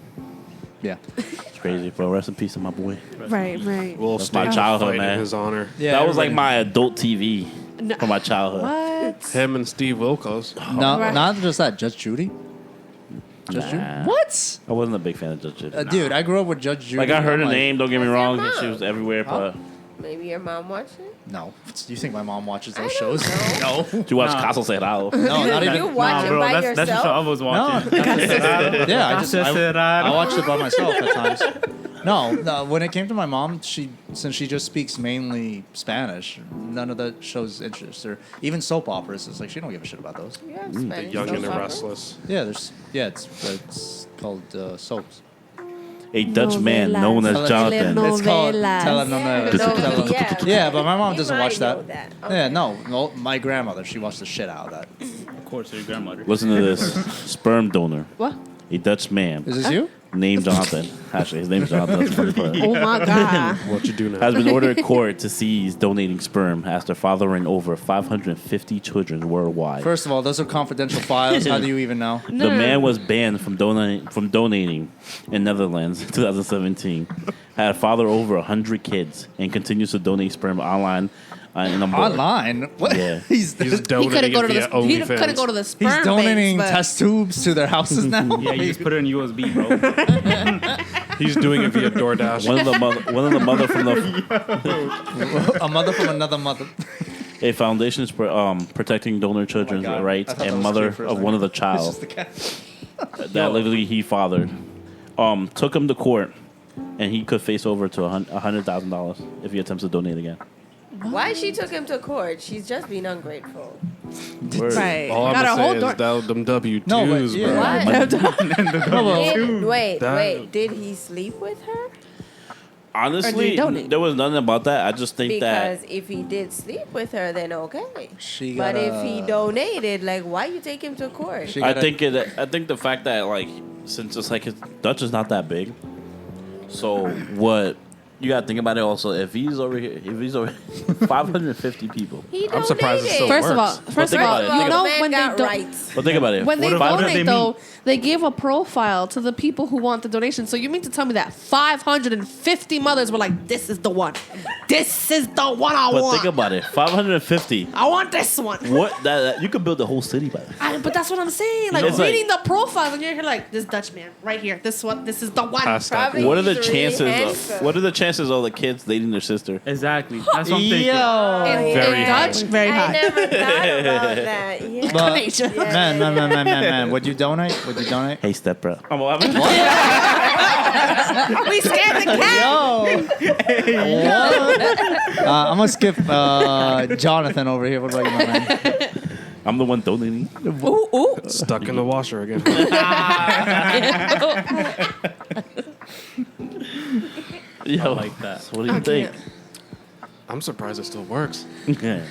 Yeah, It's crazy, bro. Rest in peace to my boy. Right, right. Will That's my Stage childhood, fight man. in his honor. yeah. That was like everybody- my adult TV No. from my childhood. What? Him and Steve Wilkos. No, Right. not just that. Judge Judy. Judge Judy. Nah. What? I wasn't a big fan of Judge Judy. Dude, I grew up with Judge Judy. Like I heard I'm her name. Don't get me That's your wrong. mom. She was everywhere, but Maybe your mom watched it. No, do you think my mom watches I those don't shows? know. No, she watched Nah. Caso Cerrado. no, not You even. watch it bro, by that's the show I yourself. was No, watching. yeah, I just Cerrado. I watched it by myself at times. No, when it came to my mom, since she just speaks mainly Spanish, none of the shows interest her. Even soap operas, it's like she don't give a shit about those. You have The Spanish Young and the soap opera? Restless. Yeah, it's called soaps. A Dutch man known as Novelas. Jonathan. Telenovelas. It's called Novelas. telenovelas. Yeah, Yeah, yeah. but my mom You doesn't might watch know that. Okay. Yeah, no, my grandmother, she watched the shit out of that. Of course, your grandmother. Listen to this. Sperm donor. What? A Dutch man Is this you? named Jonathan. Actually, his name's Jonathan. That's funny part. Oh my god. What you do now? Has been ordered in court to seize donating sperm after fathering over 550 children worldwide. First of all, those are confidential files. How do you even know? The man was banned from donating in Netherlands in 2017. Had fathered over 100 kids and continues to donate sperm online in a Online? What? Yeah. He's He He's couldn't donating go it to via the. He couldn't OnlyFans. go to the sperm He's donating banks, but- test tubes to their houses now. Yeah, you just put it in USB, bro. He's doing it via DoorDash. one of the mother from the A mother from another mother. a foundation is protecting donor children's God. rights I thought that and was mother cute for a of second. one of the It's child just the cat. that literally he fathered. Took him to court, and he could face over to $100,000 if he attempts to donate again. Why she took him to court? She's just being ungrateful. Word. Right. All I'm Got a gonna whole say door. is that them W2s, No, but bro. yeah. Wait, That- wait. Did he sleep with her? Honestly, donate? there was nothing about that. I just think Because that if he did sleep with her, then okay. She But got if he donated, like, why you take him to court? She I got think the fact that like since it's like his Dutch is not that big, so what you gotta think about it also. If he's over here, 550 people. He I'm surprised it donated. still First of all, works. first of think all, about it. you know man when they got do- rights. But think about it. when they 500 donate though, they give a profile to the people who want the donation. So you mean to tell me that 550 mothers were like, "This is the one. This is the one I But want. think about it. 550. I want this one." What? That you could build the whole city by that. But that's what I'm saying. Like It's like- reading the profiles, and you're here like this Dutch man right here. This one. This is the one. Passed up. Probably What are the he's really chances? handsome. What are the chances of the kids dating their sister? Exactly. That's what I'm thinking. Yo. In Very high. Dutch, very I high. never thought about that. Yeah. But, Quanaysha. man. Would you donate? Would you donate? Hey, step bro. We scared the cat. I'm gonna skip Jonathan over here. What about you, my man? I'm the one donating. Ooh, ooh. Stuck in the washer again. Yo, like that. So what do you think? I'm surprised it still works. Yeah.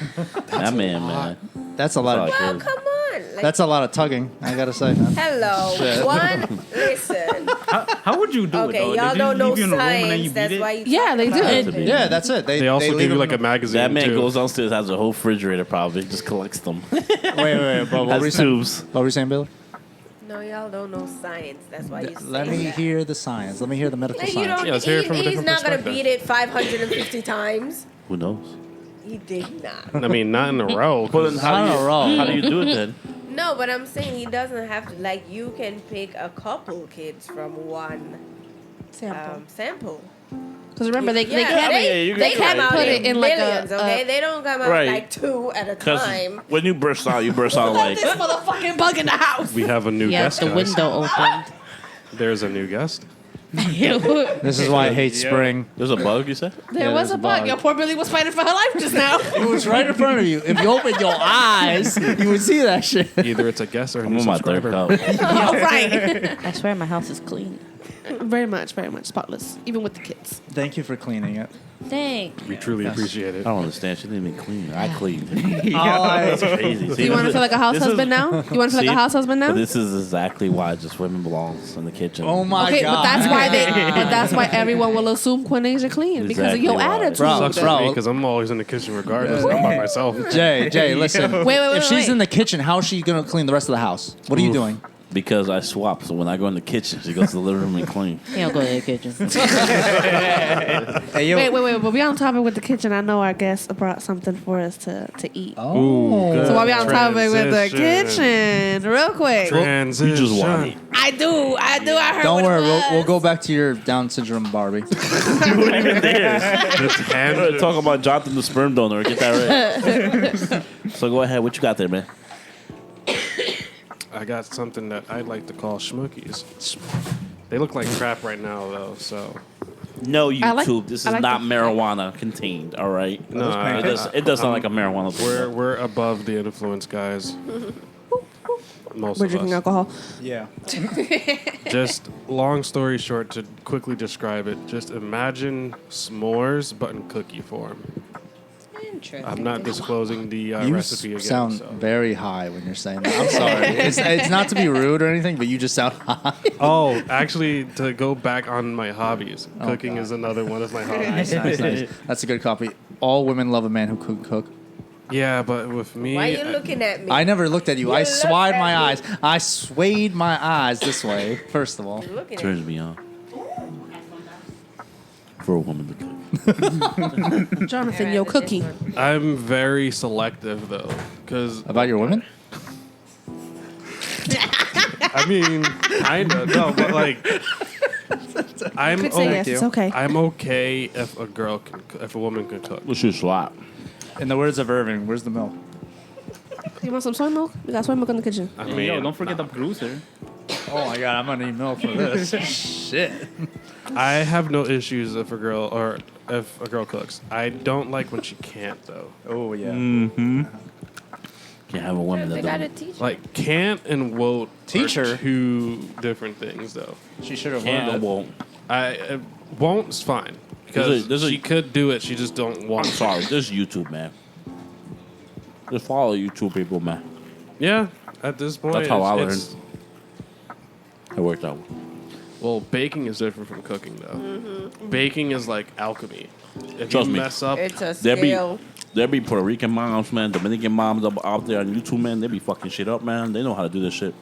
That man. That's a lot of. Fuck. Well, come on. Like, That's a lot of tugging. I gotta say, man. hello. Shit. One, listen. How would you do it, Okay, though? y'all They don't just know leave you in a room and then science. you beat That's it? why you Yeah, they do. Has to be. Yeah, that's it. They also leave give you him like a in magazine. That man too. goes downstairs, has a whole refrigerator, probably just collects them. Wait, but what were you Has saying? tubes. What were you saying, Billy? No, y'all don't know science. That's why you Let say me that. hear the science. Let me hear the medical Like, you science. don't, Yeah, let's hear it from a he's different not going to perspective. beat it 550 times. Who knows? He did not. I mean, not in a row. Well, then how do Not you a row. how do you do it then? No, but I'm saying he doesn't have to. Like, you can pick a couple kids from one sample. Because remember, they Yeah, can't. you they can come out put in it in like millions, okay? They don't come out Right. like 2 at a Because time. when you burst out like This motherfucking bug in the house. We have a new Yeah, guest. the guys. window opened. There's a new guest. This is why I hate spring. there's a bug. You said? There Yeah, was there's a a bug. bug. Your poor Billy was fighting for her life just now. It was right in front of you. If you open your eyes, you would see that shit. Either it's a guest or a I'm new on my third subscriber. cup. Oh, right. I swear my house is clean. Very much spotless, even with the kids. Thank you for cleaning it. Thank We truly appreciate it. I don't understand. She didn't even clean. I cleaned. I- That's crazy. See, You want to this feel like a house this is- husband now? You want to feel like a See? house husband now? But this is exactly why just women belongs in the kitchen. oh my Okay, god. but that's why but that's why everyone will assume Quanaysha clean because of Exactly your why. attitude. Bro, Sucks for me because I'm always in the kitchen regardless. I'm by myself. Jay, listen. Wait, if she's wait. in the kitchen, how is she gonna clean the rest of the house? What are you Oof. doing? Because I swap. So when I go in the kitchen, she goes to the living room and clean. you. I'll go to the kitchen. Hey, yo. Wait, but we on topic with the kitchen. I know our guest brought something for us to eat. Oh. good. So while we on topic with the Transition. kitchen, real quick. Transition. You just want it. I do. I heard Don't what worry, it was. we'll go back to your Down syndrome Barbie. You weren't even there. It's We're hand- talking about Jonathan the sperm donor. Get that right. So go ahead. What you got there, man? I got something that I'd like to call schmookies. They look like crap right now, though. So No, I like- YouTube. This is I like not the- marijuana contained. All right. no, It does sound like a marijuana. we're above the influence, guys. Most We're of drinking us. alcohol. Yeah. Just long story short, to quickly describe it, just imagine s'mores but in cookie form. Interesting. I'm not disclosing the You recipe again. sound so. very high when you're saying that. I'm sorry. It's not to be rude or anything, but you just sound high. Oh, actually, to go back on my hobbies, Oh, cooking God. is another one of my hobbies. Nice. That's a good copy. All women love a man who can cook. Yeah, but with me, Why are you looking at me? I never looked at you. I looked swayed at my me. eyes. I swayed my eyes this way, first of all. You're looking at Turns me on. For a woman to cook. Jonathan, your cookie. I'm very selective though, because About your women? I mean, kinda no, but like, I'm Could say yes. okay. It's okay. I'm okay if a girl can, if a woman can cook. Let's just slap. In the words of Irving, where's the milk? You want some soy milk? We got soy milk in the kitchen. I Hey, mean, yo, don't forget the producer. Oh my god, I'm gonna need milk for this. Shit. I have no issues if a girl cooks. I don't like when she can't though. Oh yeah. Mm-hmm. Can't have a woman They that gotta doesn't. teach. Like can't and won't Teach are her. two different things though. She should have Can't learned or it. won't. I won't's fine because There's a- she could do it. She just don't want. I'm sorry. This is YouTube, man. Just follow YouTube people, man. Yeah, at this point, That's how I it's- learned. It worked out. Well, baking is different from cooking, though. Baking is like alchemy. If Trust you me. mess up, It's a There skill. be Puerto Rican moms, man, Dominican moms out there on YouTube, man. They be fucking shit up, man. They know how to do this shit.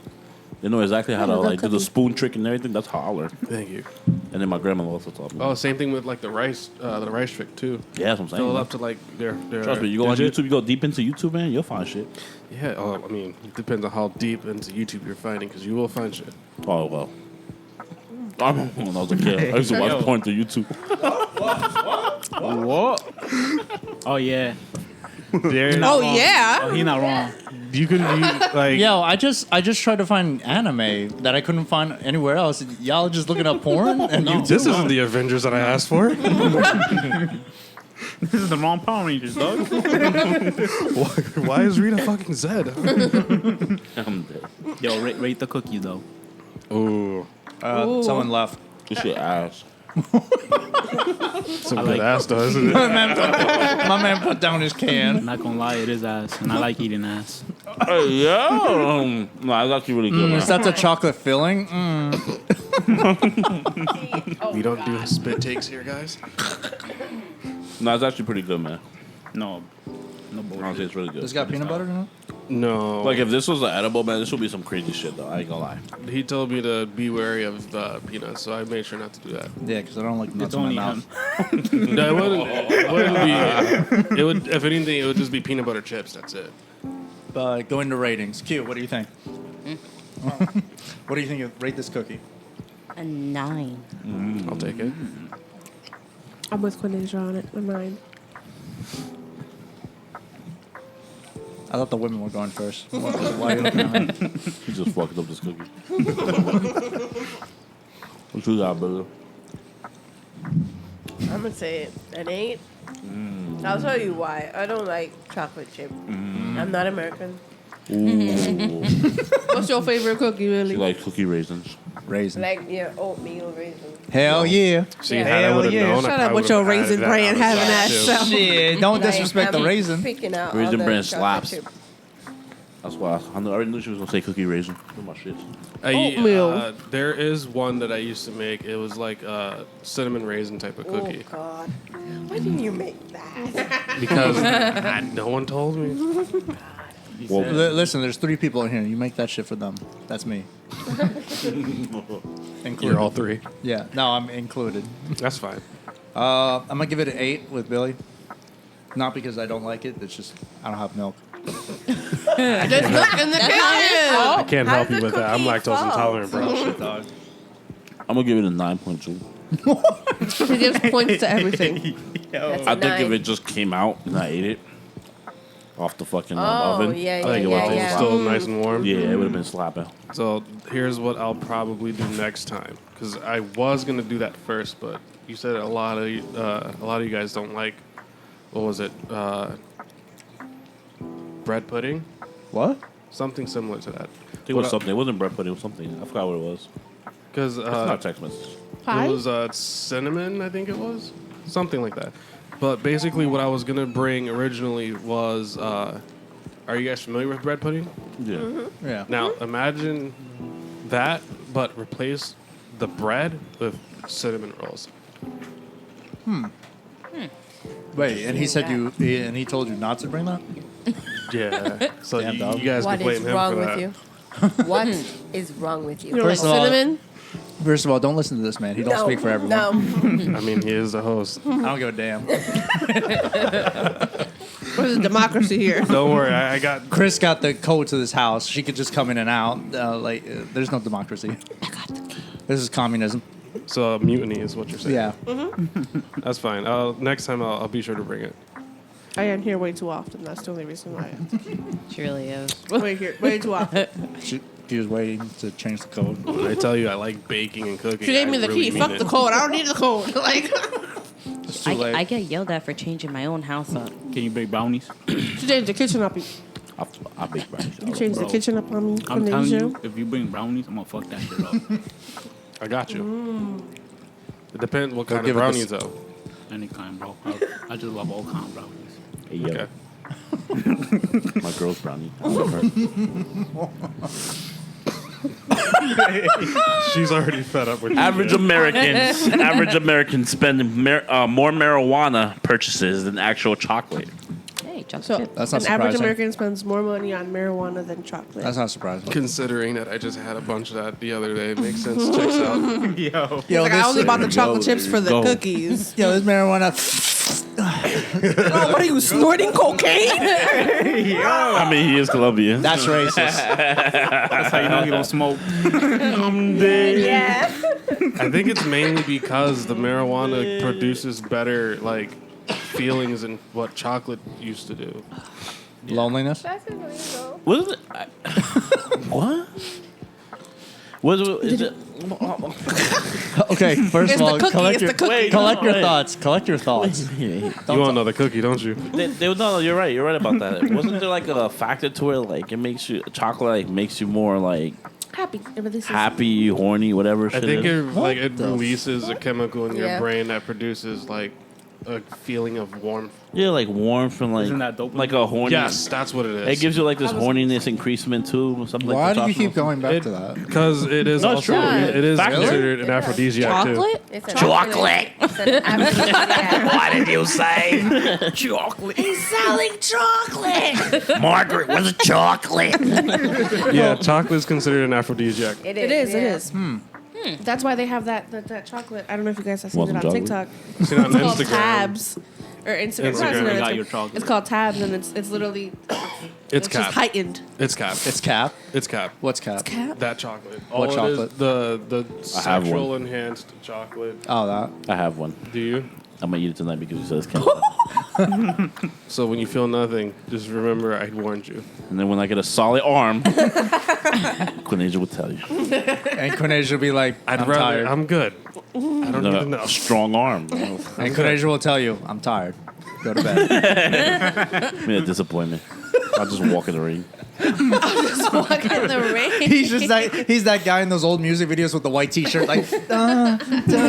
They know exactly how to like do the spoon trick and everything. That's how I learned. thank you. And then my grandma also taught me. Oh, same thing with like the rice trick too. Yeah, that's what I'm saying. Fill it man. up to like their Trust me, you go on digit. YouTube, you go deep into YouTube, man, you'll find shit. Yeah, I mean, it depends on how deep into YouTube you're finding, because you will find shit. Oh well. I remember when I was a kid, I used to watch porn through YouTube. What? Oh yeah. There, Oh yeah. Oh, he not wrong. you can like. Yo, I just tried to find anime that I couldn't find anywhere else. Y'all just looking up porn and No. YouTube. This isn't the Avengers that I asked for. This is the wrong Power Rangers, dog. Why is Rita fucking Zed? I'm dead. Yo, rate the cookies though. Ooh, Someone left. This shit ass. some I good like- ass though, isn't it? My man put down his can. I'm not gonna lie, it is ass, and I like eating ass. Hey, yeah. No, that's actually really good, man. Is that the chocolate filling? We don't do spit takes here, guys. No, it's actually pretty good, man. No Honestly, bullshit. it's really good. It's got peanut butter in it? No, Like, if this was an edible, man, this would be some crazy shit, though. I ain't gonna lie. he told me to be wary of the peanuts, so I made sure not to do that. Yeah, because I don't like nuts It's in my only mouth. him. No, it wouldn't be. It would, if anything, it would just be peanut butter chips. That's it. Going to ratings. Q, what do you think? What do you think of rate this cookie? A 9. I'll take it. I'm with Quanaysha on it. I'm 9. I thought the women were going first. Why are you looking at me? He just fucked up this cookie. What you got, brother? I'm gonna say it. An 8. I'll tell you why. I don't like chocolate chip. I'm not American. Ooh. What's your favorite cookie, She really? like cookie raisins. Raisin. Like your oatmeal raisin. Hell yeah. See, Yeah. had I Hell would have yeah. known, Shut I up probably with your would've added raisin that brand on the having side, that too. stuff. Shit, don't Like, disrespect the I'm raisin. Picking out Raisin all the brand chocolate slaps. chip. That's why I already knew she was gonna say cookie raisin. Look at my shit. Oatmeal. There is one that I used to make. It was like a cinnamon raisin type of cookie. Oh God! Why didn't you make that? Because no one told me. Well, Listen, there's 3 people in here. You make that shit for them. That's me. Included. You're all 3. Yeah, no, I'm included. That's fine. I'm gonna give it an 8 with Billy. Not because I don't like it. It's just I don't have milk. Just look in the kitchen. I can't How help does you the with that. I'm cookie lactose fall? intolerant, bro. Dog. I'm gonna give it a 9.2. He gives points to everything. That's I a think if 9. it just came out and I ate it off the fucking Oh, oven, yeah, I think it yeah, would yeah. have Still nice and warm. Yeah, it would have been slapping. So here's what I'll probably do next time, because I was gonna do that first, but you said a lot of you guys don't like. What was it? Bread pudding, What? something similar to that. I think it was something. It wasn't bread pudding. It was something. I forgot what it was. Because It's not text message. Pie? it was cinnamon, I think it was, something like that. But basically, what I was gonna bring originally was. Are you guys familiar with bread pudding? Yeah. Yeah. Now imagine that, but replace the bread with cinnamon rolls. Wait, and he said and he told you not to bring that? Yeah. So Damn, you dog. guys What can blame is him wrong for with that. you? What is wrong with you? You don't like First of all- cinnamon? First of all, don't listen to this man. He don't speak for everyone. No. I mean, he is the host. I don't give a damn. Where's the democracy here? Don't worry, I got. Chris got the code to this house. She could just come in and out. There's no democracy. This is communism. So mutiny is what you're saying. Yeah. That's fine. Next time I'll be sure to bring it. I am here way too often. That's the only reason why. She really is. Way too often. She was waiting to change the code. When I tell you I like baking and cooking. She gave I me the really key. mean Fuck it. the code. I don't need the code. Like, It's too late. I get yelled at for changing my own house up. Can you bake brownies? she changed the kitchen up. I bake brownies. You changed the kitchen up on me. I'm telling Quanaysha. you, if you bring brownies, I'm gonna fuck that shit up. I got you. It depends what kind of give it brownies this- though. Any kind, bro. I just love all kind of brownies. Hey, yo. Okay. My girl's brownie. I love her. She's already fed up with you. Average Americans spend more marijuana purchases than actual chocolate. Hey, chocolate So chip. That's not an average surprising. American spends more money on marijuana than chocolate. That's not surprising. Considering that I just had a bunch of that the other day, it makes sense. Checks out. Yo. Yo, Like, I only bought the chocolate chips for the Go. cookies. Yo, this marijuana. Oh, what are you snorting cocaine? I mean, he is Colombian. That's racist. That's how you know you don't smoke. Yeah. I think it's mainly because the marijuana produces better like feelings than what chocolate used to do. Loneliness. That's illegal. What is it? What? What is it? Okay, first It's of all, the cookie, collect it's your, the cookie. Wait, collect no, your wait. thoughts. Collect your thoughts. You want another cookie, don't you? No, you're right. You're right about that. Wasn't there like a factor to it? Like it makes you chocolate like makes you more like Happy. It releases. happy, horny, whatever. I Shit think is. it releases a chemical in your Yeah. brain that produces like a feeling of warmth. Yeah, like warmth and like Isn't that dopamine? like a horny. Yes, that's what it is. It gives you like this horniness increasement too, something Why like do that. you keep going back to that? Because it is No, it's also true. it is Factor. considered an aphrodisiac too. Chocolate? It's an Chocolate. It's an aphrodisiac. What did you say? chocolate. He's selling chocolate. Margaret was a chocolate. Yeah, chocolate is considered an aphrodisiac. It is. It yeah. is. That's why they have that chocolate. I don't know if you guys have seen Wasn't it on chocolate. TikTok. Seen it on It's called Instagram. Tabs. Or Instagram. Instagram. Instagram. You got your chocolate. It's called Tabs, and it's literally It's just cap. heightened. It's cap. It's cap. It's cap. What's cap? Cap. That chocolate. What All it chocolate? is, the I have sexual enhanced chocolate. Oh, that. I have one. Do you? I'm gonna eat it tonight because you said it's chemical. So when you feel nothing, just remember I warned you. And then when I get a solid arm, Quanaysha will tell you. And Quanaysha will be like, I'm rather. tired. I'm good. I don't need to know. A strong arm. And Quanaysha will tell you, I'm tired. Go to bed. Me a disappointment. I'll just walk in the ring. Walk in the rain. he's that guy in those old music videos with the white t-shirt, like,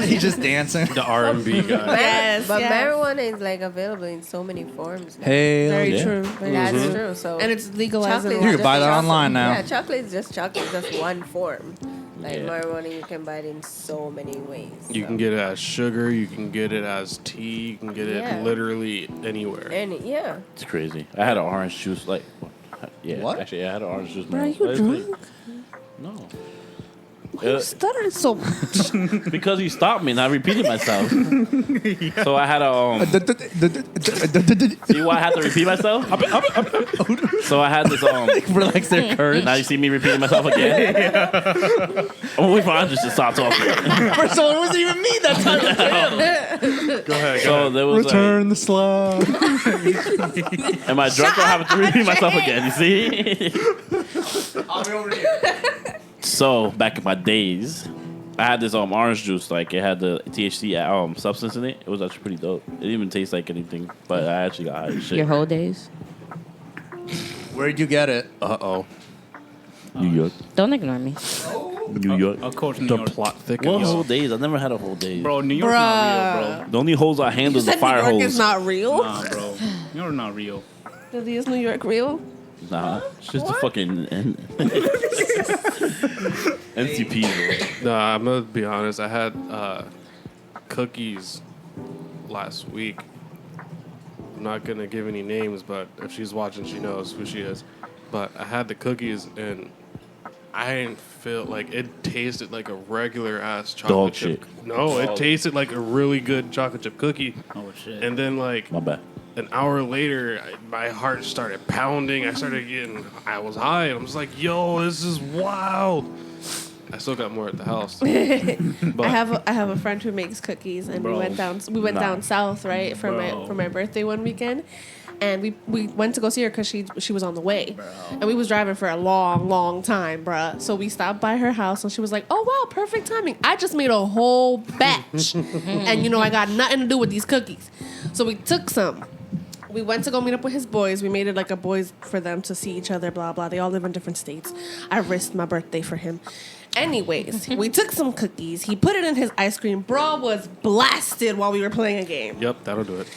he's just dancing. The R&B guy. Yes, But yes. marijuana is like available in so many forms now. Hell Very yeah. true. Very That's true. true. So And it's legalized. chocolate in is You a can lot buy of that states. online now. Yeah, chocolate is just one form. Like Yeah. marijuana, you can buy it in so many ways. You can get it as sugar. You can get it as tea. You can get it Yeah. literally anywhere. yeah. It's crazy. I had an orange juice. Like, yeah. What? Actually, I had an orange juice. Bro, now. are you drunk? No. Why you stuttering so much? Because he stopped me and I repeated myself. So I had a see why I had to repeat myself? So I had this Relax their courage. now you see me repeating myself again. I'm waiting for Andres to stop talking. So it wasn't even me that time. Go ahead. So there was Return the slug. am I drunk or having to repeat myself again? You see? I'll be over here. So back in my days, I had this orange juice. Like it had the THC substance in it. It was actually pretty dope. It didn't even taste like anything, but I actually got high as shit. Your whole days? Where'd you get it? Uh-oh. New York, Don't ignore me. New York. Of course, New The York. plot What thickens. whole days? I never had a whole day. Bro, New York's not real, The only holes I handle is the Said New fire York hose. is not real. bro. Nah, bro. New York's not real. Really, is New York real? Nah, it's just a fucking NCP. Bro. Nah, I'm gonna be honest. I had cookies last week. I'm not gonna give any names, but if she's watching, she knows who she is. But I had the cookies and I didn't feel like it tasted like a regular ass chocolate Dog chip. shit. No, it tasted like a really good chocolate chip cookie. Oh, shit. And then like My bad. an hour later, my heart started pounding. I was high, and I was like, "Yo, this is wild." I still got more at the house. But I have a friend who makes cookies, and Bro. we went Nah. down south, right, for Bro. my birthday one weekend, and we went to go see her because she was on the way, and we was driving for a long time, bruh. So we stopped by her house, and she was like, "Oh wow, perfect timing! I just made a whole batch, and I got nothing to do with these cookies." So we took some. We went to go meet up with his boys. We made it like a boys for them to see each other, blah, blah. They all live in different states. I risked my birthday for him. Anyways, we took some cookies. He put it in his ice cream. Bro was blasted while we were playing a game. yep, that'll do it.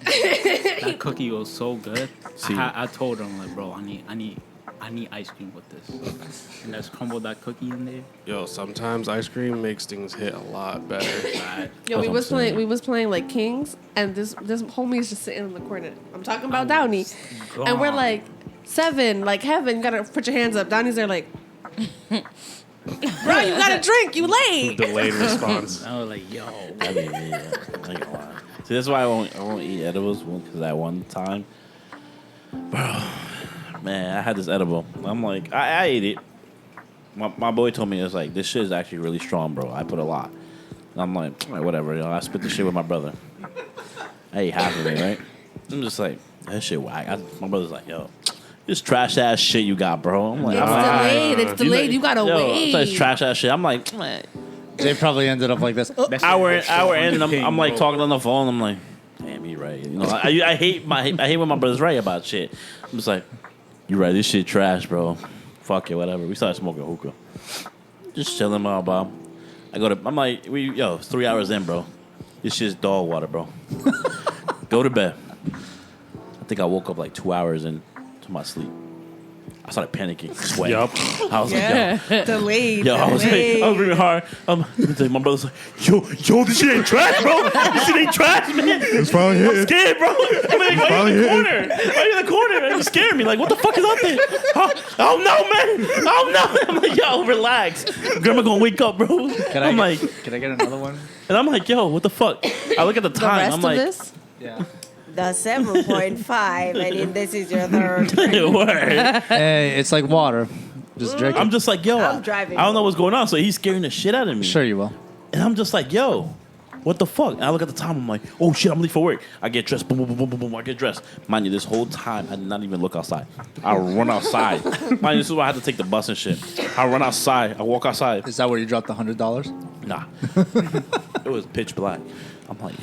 That cookie was so good. See. I told him, like, bro, I need I need ice cream with this. And let's crumble that cookie in there. Yo, sometimes ice cream makes things hit a lot better. Yo, we That's what I'm was playing like Kings, and this homie is just sitting in the corner. I'm talking about Downy, and we're like 7, like heaven. You gotta put your hands up. Downey's there like, bro, you gotta drink. You late. Delayed response. I was like, yo. I mean, yeah, I ain't gonna lie. See, that's why I won't eat edibles because that one time, bro, man, I had this edible. I'm like, I ate it. My boy told me, it was like, this shit is actually really strong, bro. I put a lot. And I'm like, all right, whatever. You know, I split the shit with my brother. I ate half of it, right? I'm just like, that shit whack. My brother's like, yo, this trash ass shit you got, bro. I'm like, It's delayed. It's delayed. You gotta yo, wait. it's trash ass shit. I'm like, man. They probably ended up like this. Hour in, I'm like talking on the phone. I'm like, damn, he right. You know, I hate when my brother's right about shit. I'm just like, you right, this shit trash, bro. Fuck it, whatever. We started smoking hookah, just chilling, Bob. I'm like, it's 3 hours in, bro. This shit's dog water, bro. Go to bed. I think I woke up like 2 hours into my sleep. I started panicking, sweating. Yup. I was like, yo. Delayed. Yo, I was breathing hard. My brother's like, yo, this shit ain't trash, bro. This shit ain't trash, man. It's probably I'm hitting. scared, bro. I'm like, why are you in the corner? Why are you in the corner? Man? You scared me. Like, what the fuck is up there? Oh no, man. Oh no. I'm like, yo, relax. Grandma gonna wake up, bro. Can I get another one? And I'm like, yo, what the fuck? I look at the The time. rest I'm of like, this? Yeah. The 7.5, and then this is your third. word. Hey, it's like water. Just drink it. I'm just like, yo, I'm driving. I don't know what's going on. So he's scaring the shit out of me. Sure you will. And I'm just like, yo, what the fuck? And I look at the time. I'm like, oh shit, I'm late for work. I get dressed. Boom, boom, boom, boom, boom. I get dressed. Mind you, this whole time I did not even look outside. I run outside. Mind you, this is why I had to take the bus and shit. I run outside. I walk outside. Is that where you dropped the $100? Nah, it was pitch black. I'm like,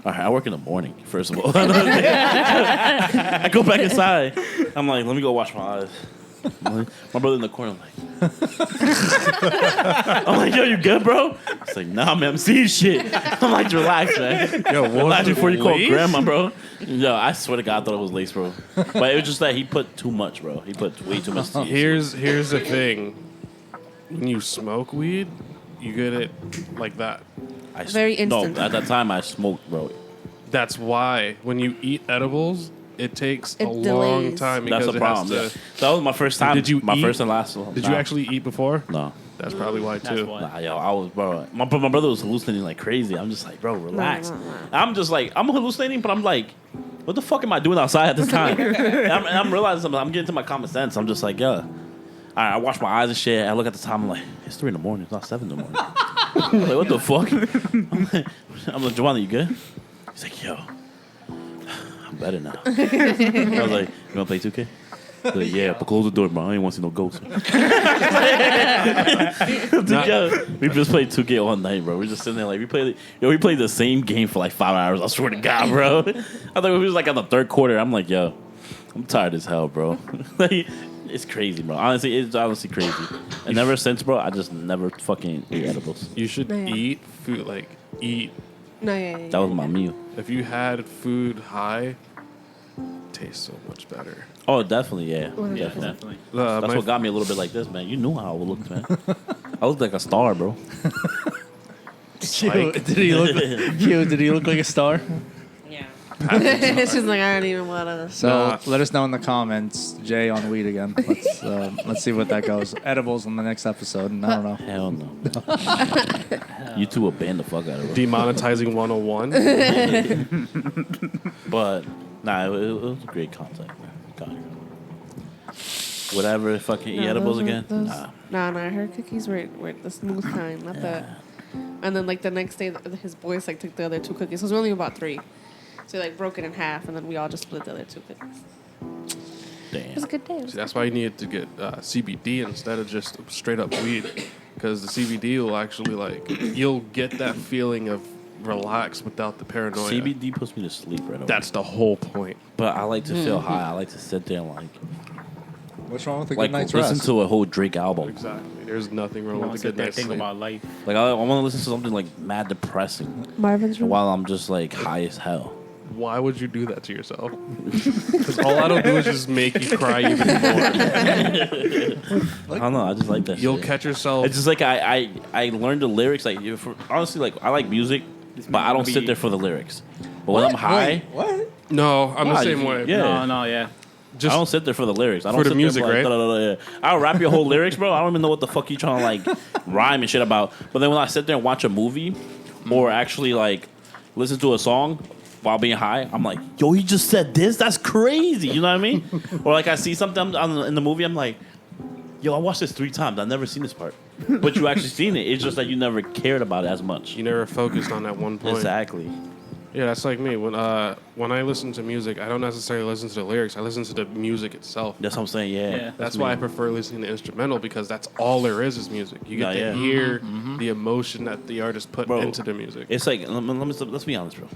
all right, I work in the morning. First of all, I go back inside. I'm like, let me go wash my eyes. My brother in the corner, I'm like, yo, you good, bro? It's like, nah, man, I'm seeing shit. I'm like, relax, man. Yo, relax before you call grandma, bro. Yo, I swear to God, I thought it was lace, bro. But it was just that he put too much, bro. He put way too much. Here's the thing. When you smoke weed, you get it like that. Very instant. No, at that time I smoked, bro. That's why when you eat edibles, it takes It a long delays. time That's because the it has problem. to. Yeah. So that was my first time. Did you my eat? first and last? Did you actually eat before? No. That's probably why That's too. why. Nah, yo, I was, bro. My brother was hallucinating like crazy. I'm just like, bro, relax. No. I'm just like, I'm hallucinating, but I'm like, what the fuck am I doing outside at this time? and I'm realizing something. I'm getting to my common sense. I'm just like, yeah. All right, I wash my eyes and shit. I look at the time. I'm like, it's 3 a.m. It's not 7 a.m. I'm like, what the fuck? I'm like, Joanna, you good? He's like, yo, I'm better now. I was like, you want to play 2K? He's like, yeah, but close the door, bro. I ain't want to see no ghosts. Yo, we just played 2K all night, bro. We just sitting there like we played the same game for like 5 hours. I swear to God, bro. I thought we was like on the third quarter. I'm like, yo, I'm tired as hell, bro. Like, it's crazy, bro. Honestly, it's honestly crazy. And ever since, bro, I just never fucking ate edibles. You should Yeah. eat food eat. No, yeah. That was my meal. If you had food high, it tastes so much better. Oh, definitely, yeah. Yeah, Definitely. That's My what got me a little bit like this, man. You knew how I looked, man. I looked like a star, bro. Did he look like a star? Yeah. She's like, I don't even want to. So let us know in the comments, Jay on weed again. Let's see what that goes. Edibles on the next episode, and I don't know. Hell no. You two will ban the fuck out of it. Demonetizing 101. But, nah, it was great content, man. God. Whatever, fucking eat edibles again? Nah. No, her cookies were the smooth kind, not the. And then like the next day, his boys like took the other 2 cookies. So it was only about 3. So he like broke it in half, and then we all just split the other 2 cookies. It was a Damn. good day. See, that's why you needed to get CBD instead of just straight up weed, because the CBD will actually you'll get that feeling of relax without the paranoia. CBD puts me to sleep right away. That's the whole point. But I like to feel high. I like to sit there and What's wrong with a like good night's listen rest? to a whole Drake album. Exactly. There's nothing wrong I with a sit good there night's thinking sleep. about life. Like I want to listen to something like mad depressing Marvin's room. while I'm just like high as hell. Why would you do that to yourself? Because all that'll do is just make you cry even more. I don't know. I just like that. You'll shit. catch yourself. It's just like I learned the lyrics. Like honestly, like I like music, but I don't sit there for the lyrics. But when I'm high, What? No, I'm the Why? same way. Yeah. No, yeah. Just I don't sit there for the lyrics. I don't For the sit music, there right? Like, I'll rap your whole lyrics, bro. I don't even know what the fuck you trying to like rhyme and shit about. But then when I sit there and watch a movie, or actually like listen to a song while being high, I'm like, yo, he just said this. That's crazy. You know what I mean? Or like I see something in the movie, I'm like, yo, I watched this 3 times. I've never seen this part. But you actually seen it. It's just that you never cared about it as much. you never focused on that one point. Exactly. Yeah, that's like me. When I listen to music, I don't necessarily listen to the lyrics. I listen to the music itself. That's what I'm saying. Yeah. Yeah. That's why I prefer listening to instrumental, because that's all there is music. You get Yeah, to yeah. hear the emotion that the artist put Bro, into the music. It's like let's be honest, bro.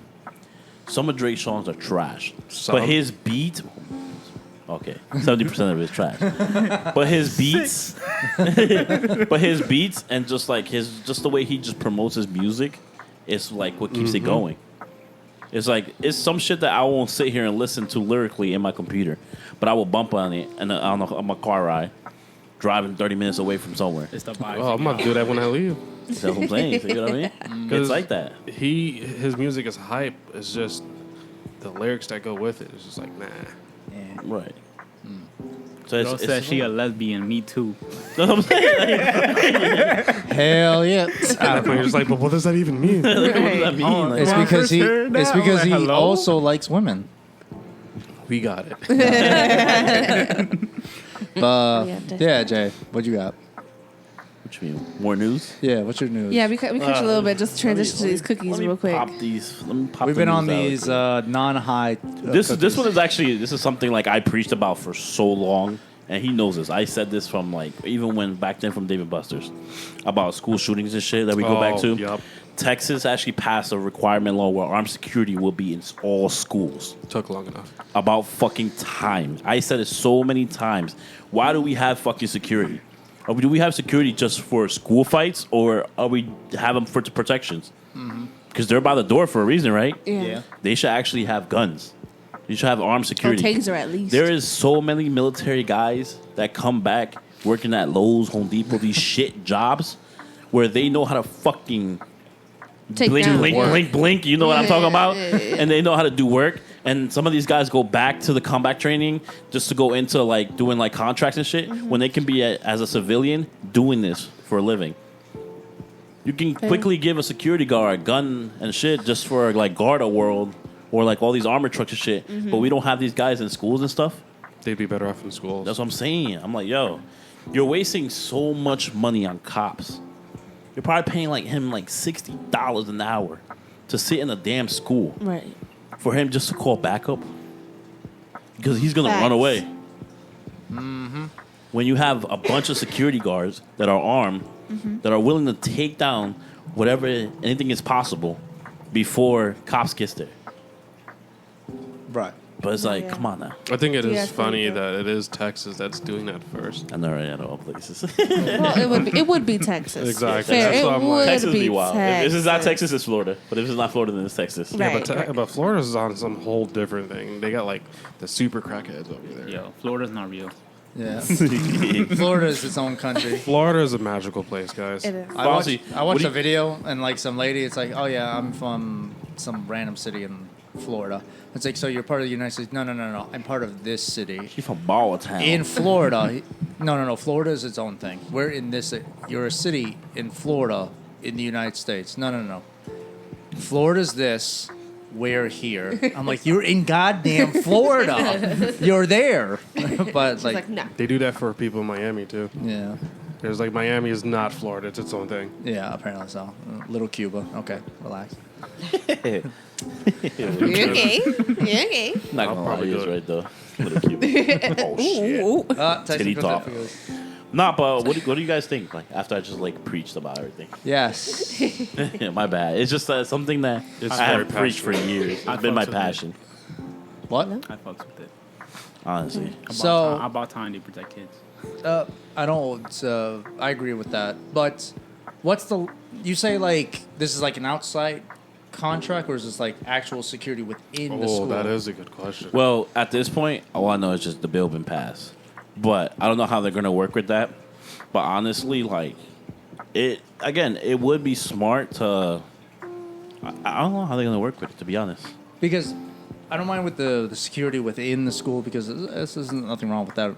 Some of Drake's songs are trash, Some. but his beat, okay, 70% of it is trash. But his beats, and just like the way he just promotes his music, it's like what keeps it going. It's like it's some shit that I won't sit here and listen to lyrically in my computer, but I will bump on it and on my car ride, driving 30 minutes away from somewhere. It's the vibe. Oh, I'm gonna do that when I leave. That's what I'm saying. You know what I mean? It's like that. His music is hype. It's just the lyrics that go with it. It's just like, nah. Yeah. Right. So Girl said she a lesbian. Me too. That's what I'm saying. Hell yeah. You're just like, but what does that even mean? What does that mean? Like, It's When I because first he. heard that, It's I'm because like, he hello? also likes women. We got it. Yeah, Jay, what you got? what you mean? More news? Yeah, what's your news? Yeah, we cut a little bit. Just transition to these cookies Let me real quick. Pop these. Let me pop We've the been on news out. these non-high. This one is actually this is something like I preached about for so long, and he knows this. I said this from like even when back then from David Buster's about school shootings and shit that we go back to. Yup. Texas actually passed a requirement law where armed security will be in all schools. Took long enough. About fucking time. I said it so many times. Why do we have fucking security? Do we have security just for school fights, or are we have them for protections? Because they're by the door for a reason, right? Yeah. They should actually have guns. You should have armed Or security. taser at least. There is so many military guys that come back working at Lowe's, Home Depot, these shit jobs, where they know how to fucking Take blink, down. blink, Yeah. blink, blink. You know what I'm talking about? Yeah. And they know how to do work. And some of these guys go back to the combat training just to go into like doing like contracts and shit when they can be as a civilian doing this for a living. You can quickly give a security guard a gun and shit just for like guard a world or like all these armor trucks and shit. But we don't have these guys in schools and stuff. They'd be better off in schools. That's what I'm saying. I'm like, yo, you're wasting so much money on cops. You're probably paying like him like $60 an hour to sit in a damn school Right. for him just to call backup because he's gonna Facts. run away. When you have a bunch of security guards that are armed, that are willing to take down whatever anything is possible before cops get there. Right. But it's like, Yeah. come on now. I think it Yeah, is I funny think that it is Texas that's doing that first. And they're already at all places. Well, it would be Texas. Exactly. Fair. That's It what I'm like. would Texas be be wild. If Texas. this is not Texas, it's Florida. But if it's not Florida, then it's Texas. Right. But Florida's on some whole different thing. They got like the super crackheads over there. Yo, Florida's not real. Yeah. Florida is its own country. Florida is a magical place, guys. It is. I watched, Fonzie, I what watched do a video and like some lady, it's like, oh yeah, I'm from some random city in Florida. It's like, so you're part of the United States? No, I'm part of this city. She's from Ball Town. In Florida. No. Florida is its own thing. We're in this, you're a city in Florida in the United States. No. Florida's this. We're here. I'm like, you're in goddamn Florida. You're there. But She's like, like, no. They do that for people in Miami too. yeah. There's like Miami is not Florida; it's its own thing. Yeah, apparently so. Little Cuba. Okay, relax. You're okay. You're okay. Not I'll gonna lie, probably he is do it. right though. Little cute. Oh shit. Ooh. Technical talk. difficulties. Nah, but what do you guys think? Like after I just like preached about everything. Yes. My bad. It's just something that It's I have very preached for passionate. years. It's I been my fucks with it. passion, What? I fucks with it. honestly. So- About time they protect kids. I don't. I agree with that. But what's the? You say like this is like an outside contract, or is this like actual security within the school? Oh, that is a good question. Well, at this point, all I know is just the bill been passed. But I don't know how they're going to work with that. But honestly, like, it would be smart to... I don't know how they're going to work with it, to be honest. Because I don't mind with the security within the school, because this isn't nothing wrong with that.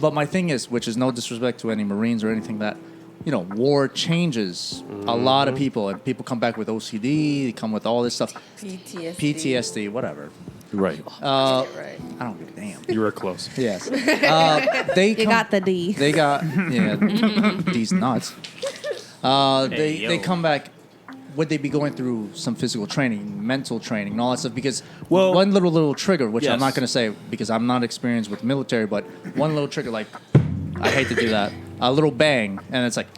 But my thing is, which is no disrespect to any Marines or anything, that, you know, war changes a lot of people, and people come back with OCD, they come with all this stuff. PTSD, whatever. Right. Right. I don't give a damn. You were close. Yes. You got the D. They got, yeah, these nuts. They come back. Would they be going through some physical training, mental training, and all that stuff? Because one little trigger, which I'm not going to say because I'm not experienced with military, but one little trigger, like, I hate to do that, a little bang, and it's like...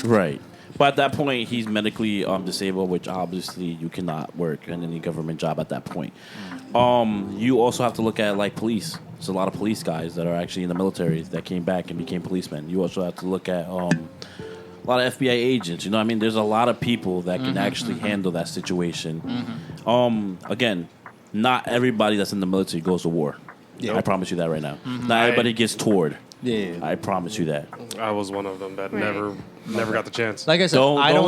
Right. But at that point, he's medically disabled, which obviously you cannot work in any government job at that point. You also have to look at, like, police. There's a lot of police guys that are actually in the military that came back and became policemen. You also have to look at a lot of FBI agents. You know what I mean? There's a lot of people that can actually handle that situation. Again, not everybody that's in the military goes to war. Yeah. I promise you that right now. Not everybody gets toured. Yeah. I promise you that. I was one of them that never got the chance. Like I said, Don't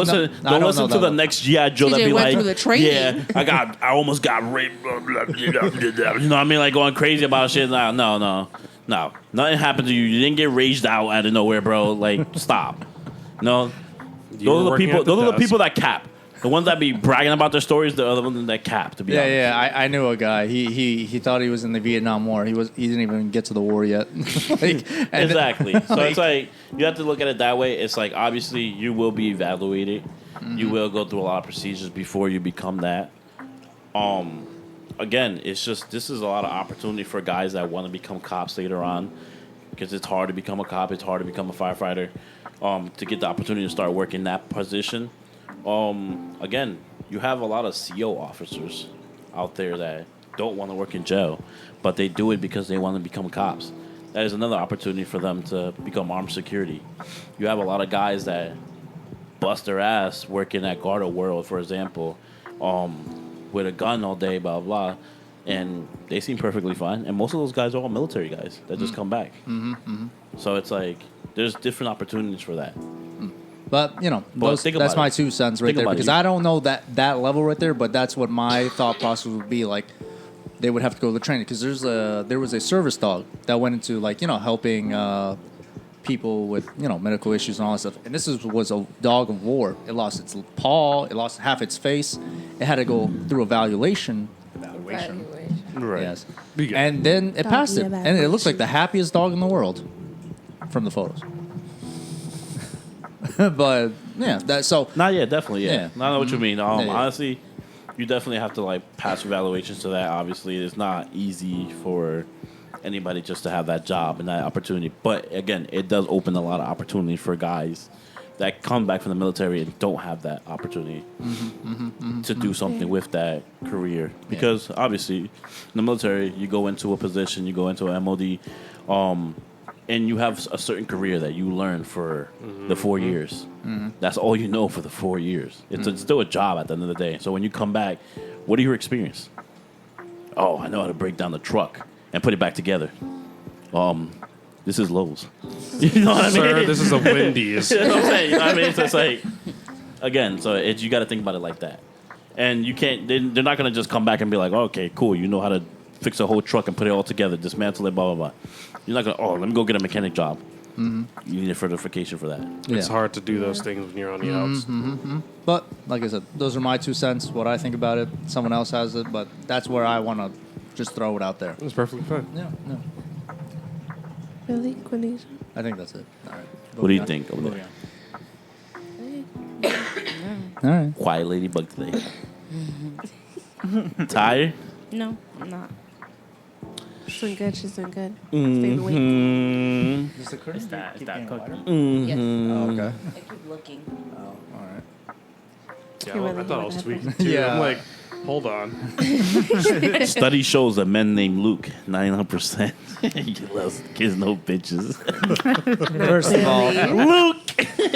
listen to the next GI Joe that TJ be went like, through the training. yeah, I almost got raped. Blah, blah, blah, blah, blah. You know what I mean? Like going crazy about shit. No, nothing happened to you. You didn't get raged out out of nowhere, bro. Like, stop. No, those are the people. Those are the people that cap. The ones that be bragging about their stories, the other ones that cap. To be honest. Yeah. I knew a guy. He thought he was in the Vietnam War. He didn't even get to the war yet. Exactly. So it's like you have to look at it that way. It's like obviously you will be evaluated. You will go through a lot of procedures before you become that. Again, it's just this is a lot of opportunity for guys that want to become cops later on, because it's hard to become a cop. It's hard to become a firefighter. To get the opportunity to start working that position. Again, you have a lot of CO officers out there that don't want to work in jail, but they do it because they want to become cops. That is another opportunity for them to become armed security. You have a lot of guys that bust their ass working at Garda World, for example, with a gun all day, blah, blah, and they seem perfectly fine. And most of those guys are all military guys that just come back. So it's like there's different opportunities for that. But, you know, that's my 2 cents right there. Because I don't know that level right there, but that's what my thought process would be. Like, they would have to go to the training. Because there was a service dog that went into, like, you know, helping people with, you know, medical issues and all that stuff. And this was a dog of war. It lost its paw. It lost half its face. It had to go through evaluation. Right. Yes. And then it passed it. And it looks like the happiest dog in the world from the photos. But yeah, not yet, definitely, yeah. I know what you mean. Yeah. Honestly, you definitely have to like pass evaluations to that. Obviously, it's not easy for anybody just to have that job and that opportunity. But again, it does open a lot of opportunity for guys that come back from the military and don't have that opportunity to do something with that career. Because obviously, in the military, you go into a position, you go into an MOD, and you have a certain career that you learn for the 4 years. That's all you know for the 4 years. It's still a job at the end of the day. So when you come back, what are your experience? Oh, I know how to break down the truck and put it back together. This is Lowe's. You know what I mean? Sir, this is a Wendy's. You know what I'm saying? You know what I mean? So it's like, again, so you got to think about it like that. And you can't, they're not going to just come back and be like, oh, okay, cool, you know how to fix a whole truck and put it all together, dismantle it, blah, blah, blah. You're not going to, let me go get a mechanic job. You need a certification for that. It's hard to do those things when you're on the outs. But, like I said, those are my 2 cents, what I think about it. Someone else has it, but that's where I want to just throw it out there. It's perfectly fine. Yeah. Really, Quanaysha? I think that's it. All right. What do you think over there? All right. Quiet ladybug today. Tired? No, I'm not. She's doing good. She's doing good. Staying awake. Is the curtain It's that getting cooking. wider? Yes. Oh, okay. I keep looking. Oh, all right. Yeah, Can't really I thought I hear was what tweaking happened. too. Yeah. I'm like, hold on. Study shows that men named Luke, 99%. He loves kids, no bitches.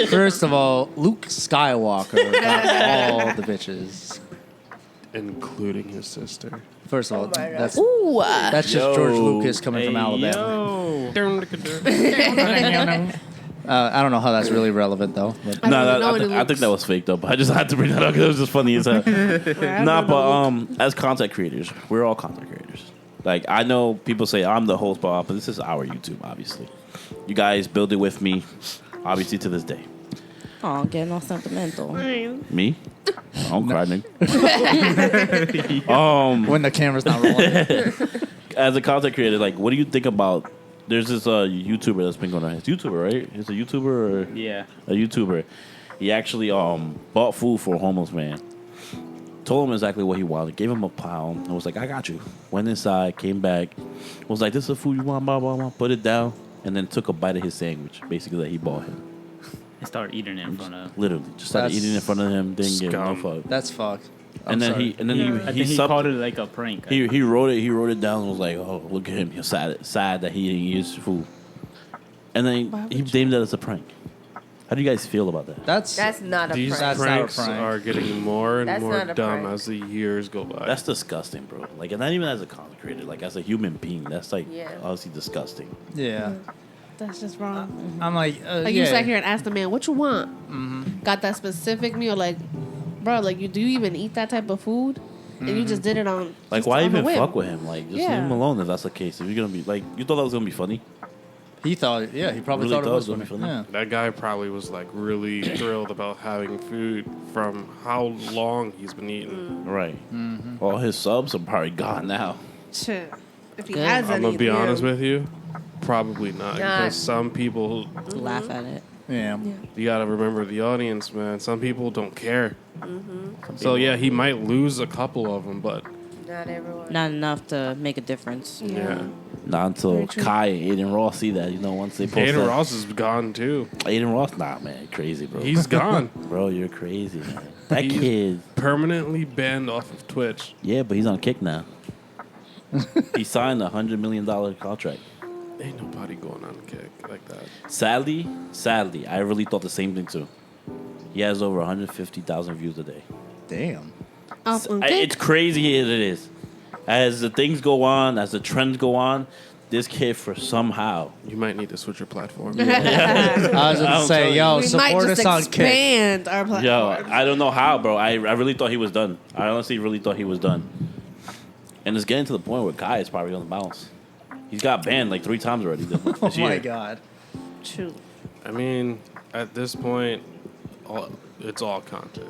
First of all, Luke Skywalker got all the bitches. including his sister. First of all, Oh my God. that's Ooh. that's just Yo. George Lucas coming from Hey, Alabama. yo. I don't know how that's really relevant though. But I don't No, even know what it I think looks. that was fake though. But I just had to bring that up because it was just funny as hell. I Nah, don't know. but as content creators, we're all content creators. Like I know people say I'm the host, but this is our YouTube, obviously. You guys build it with me, obviously to this day. Oh, getting all sentimental. Me? I don't cry, nigga. when the camera's not rolling, As a content creator, like, what do you think about? There's this YouTuber that's been going on. It's a YouTuber, right? It's a YouTuber or Yeah. a YouTuber. He actually bought food for a homeless man. Told him exactly what he wanted. Gave him a pound. And was like, I got you. Went inside, came back. Was like, this is the food you want, blah, blah, blah. Put it down. And then took a bite of his sandwich, basically, that he bought him. And start eating it in front of. Literally. Just started That's- eating in front of him. Didn't give no Scum. fuck. that's fucked. And then he I think he subbed- called it like a prank. He wrote it down and was like, "Oh, look at him! He's sad that he didn't eat his food." And then he named that as a prank. How do you guys feel about that? That's not a These prank. That's not a pranks prank. are getting more and That's more not a dumb prank. as the years go by. That's disgusting, bro. Like, and not even as a content creator, like as a human being, that's like Yeah. honestly disgusting. yeah. That's just wrong. I'm like, Like yeah. you sat here and asked the man, "What you want?" Got that specific meal, like, bro, like do you even eat that type of food? And you just did it on. Like, just why on the even whim. fuck with him? Like, just Yeah. leave him alone if that's the case. If you're gonna be like, you thought that was gonna be funny. He thought, yeah, he probably Really thought it thought was it was funny. gonna Yeah. be That guy probably was like really thrilled about having food from how long he's been eating. Right. All his subs are probably gone now. Shit. If he Good. has I'm any, gonna be yeah. honest with you, probably not. Not. Because some people, Laugh at it. Yeah. you gotta remember the audience, man. Some people don't care. So yeah, he might lose a couple of them, but Not everyone. Not enough to make a difference. yeah. Not until Very true. Kai and Aiden Ross see that, once they post Aiden that. Ross is gone too. Aiden Ross, nah, man, crazy, bro. He's gone. Bro, you're crazy, man. That He's- kid, Permanently banned off of Twitch. yeah, but he's on kick now. He signed a $100 million contract. Ain't nobody going on a kick like that. Sadly, I really thought the same thing too. He has over 150,000 views a day. Damn. Off on kick. It's crazy as it is. As the things go on, as the trends go on, this kid for somehow. You might need to switch your platform. I was going to I'm say, telling yo, we might support just us on Kick. expand our platform. Yo, I don't know how, bro. I really thought he was done. I honestly really thought he was done. And it's getting to the point where Kai is probably on the bounce. He's got banned like 3 times already this Oh year. my God. True. I mean, at this point, it's all content.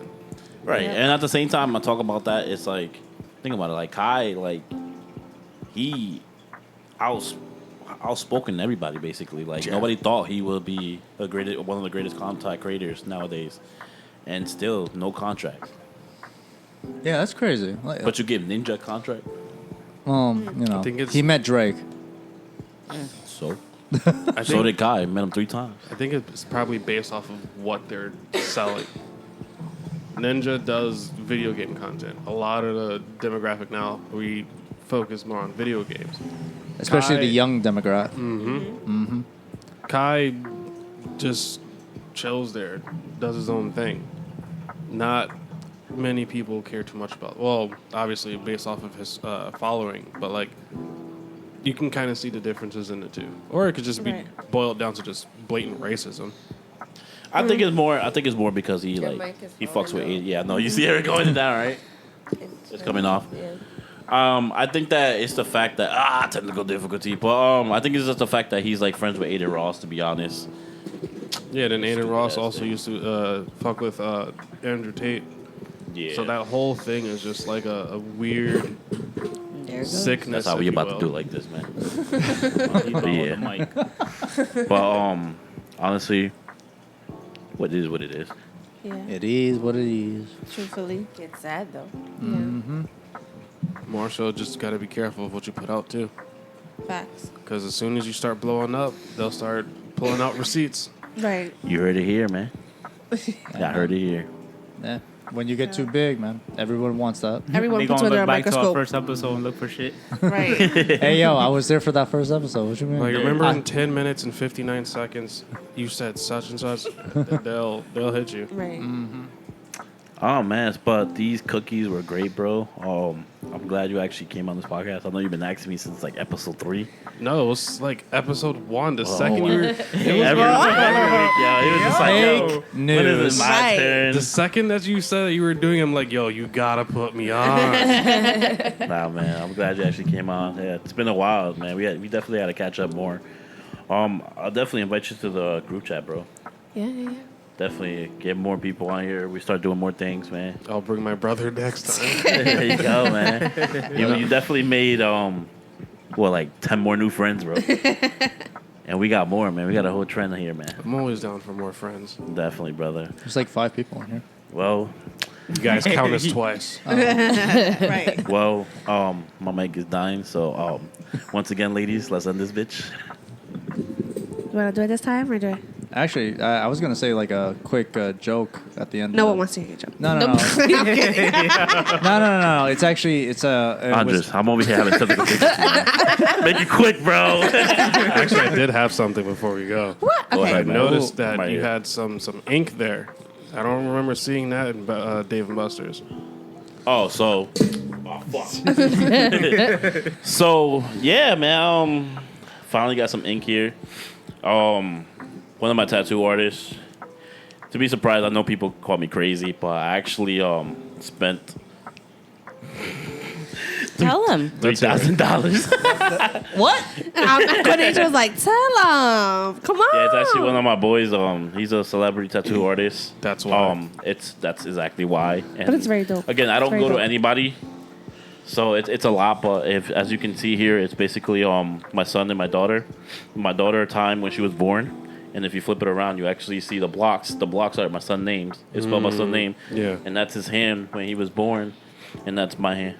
Right. Yeah. And at the same time, I talk about that. It's like, think about it. Like Kai, like he outspoken everybody basically. Like nobody thought he would be one of the greatest content creators nowadays, and still no contract. Yeah, that's crazy. Like, But you give Ninja a contract, you think know, it's- he met Drake. so I so think, did Kai. Met him 3 times. I think it's probably based off of what they're selling. Ninja does video game content. A lot of the demographic now, we focus more on video games. Especially Kai- the young demographic. Kai just chills there, does his own thing. Not many people care too much about. Well, obviously based off of his following, but like you can kind of see the differences in the two, or it could just be Right. boiled down to just blatant racism. I think it's more. I think it's more because he Your like mic is he fucks falling with. off. Yeah, no, you see it going down, right? It's coming off. Yeah. I think that it's the fact that technical difficulty, but I think it's just the fact that he's like friends with Aiden Ross. To be honest, Yeah, then Aiden Stupid Ross ass also thing. used to fuck with Andrew Tate. yeah. So that whole thing is just like a weird There it goes. sickness. that's how we if you about to will. do like this, man. He called Yeah. the mic. But honestly, what is what it is. Yeah. It is what it is. Truthfully. It's sad though. More so, just got to be careful of what you put out too. Facts. Because as soon as you start blowing up, they'll start pulling out receipts. Right. You heard it here, man. I heard it here. Yeah. When you get too big, man, everyone wants that. Everyone They puts gonna you under look a back to our microscope. first episode and look for shit. Right. Hey, yo, I was there for that first episode. What you mean? Like, remember I- in 10 minutes and 59 seconds, you said such and such, they'll hit you. Right. Oh man, but these cookies were great, bro. I'm glad you actually came on this podcast. I know you've been asking me since like episode 3. No, it was like episode 1. The second you were, every week, yo, it was just like, yo, when is it my Right. turn? the second that you said that you were doing, I'm like, yo, you gotta put me on. Nah, man, I'm glad you actually came on. Yeah, it's been a while, man. We definitely had to catch up more. I'll definitely invite you to the group chat, bro. Yeah. Definitely get more people on here. We start doing more things, man. I'll bring my brother next time. There you go, man. You definitely made like 10 more new friends, bro. And we got more, man. We got a whole trend here, man. I'm always down for more friends. Definitely, brother. There's like 5 people in here. Well, You guys count us twice. Right. well, my mic is dying, so once again, ladies, let's end this bitch. You want to do it this time or do it? Actually, I was gonna say like a quick joke at the end. No of one it. wants to hear your joke. No. I'm kidding. No. It's actually Andres, I'm over here having technical difficulties. Make it quick, bro. Actually, I did have something before we go. What? Go Okay. I ahead, man. noticed that Right you here. had some ink there. I don't remember seeing that in Dave and Buster's. Oh, so. Oh, fuck. So, yeah, man. Finally got some ink here. One of my tattoo artists. To be surprised, I know people call me crazy, but I actually spent Tell him. $3,000. What? Quanaysha was like, tell him. Come on. Yeah, it's actually one of my boys. He's a celebrity tattoo artist. That's why. That's exactly why. And But it's very dope. Again, I don't It's very go to dope. anybody, so it's a lot. But as you can see here, it's basically my son and my daughter. My daughter time when she was born, and if you flip it around, you actually see the blocks. The blocks are my son's names. It's spelled my son's name. Yeah. And that's his hand when he was born, and that's my hand.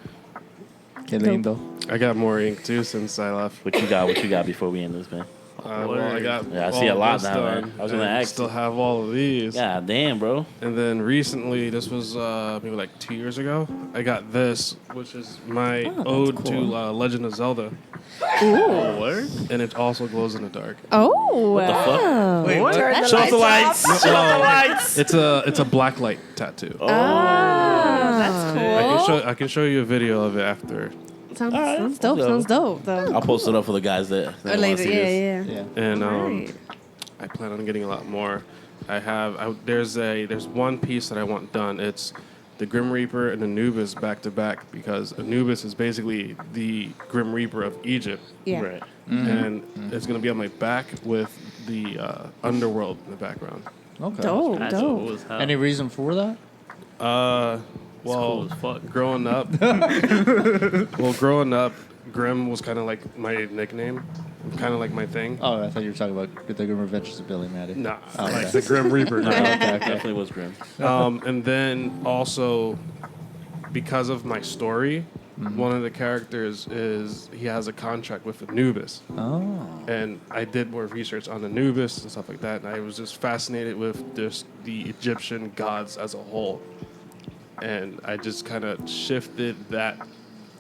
Que lindo. I got more ink too since I left. What you got? What you got before we end this, man? Well, I got. Yeah, I see all a lot this now, man. done, I was gonna and ask Still you. have all of these. God damn, bro. And then recently, this was maybe like 2 years ago, I got this, which is my ode to Legend of Zelda. Oh, word. And it also glows in the dark. Oh. What the fuck? Wait, turn the Show us the lights lights. off. Show us the lights. It's a black light tattoo. Oh. That's cool. I can show you a video of it after. Sounds dope. Sounds dope, though. I'll post it up for the guys that Or wanna later. see this. Yeah. Yeah. And Right. I plan on getting a lot more. There's one piece that I want done. It's the Grim Reaper and Anubis back to back, because Anubis is basically the Grim Reaper of Egypt, Yeah. Right. and it's gonna be on my back with the underworld in the background. Okay. Dope. That's Dope. cool as hell. Any reason for that? cool as fuck. Growing up, Grim was kind of like my nickname, kind of like my thing. Oh, I thought you were talking about the Grim Adventures of Billy Maddie. Nah, Oh, like okay. the Grim Reaper. No, now. definitely was grim. And then also, because of my story, one of the characters he has a contract with Anubis. Oh. And I did more research on Anubis and stuff like that, and I was just fascinated with just the Egyptian gods as a whole. And I just kind of shifted that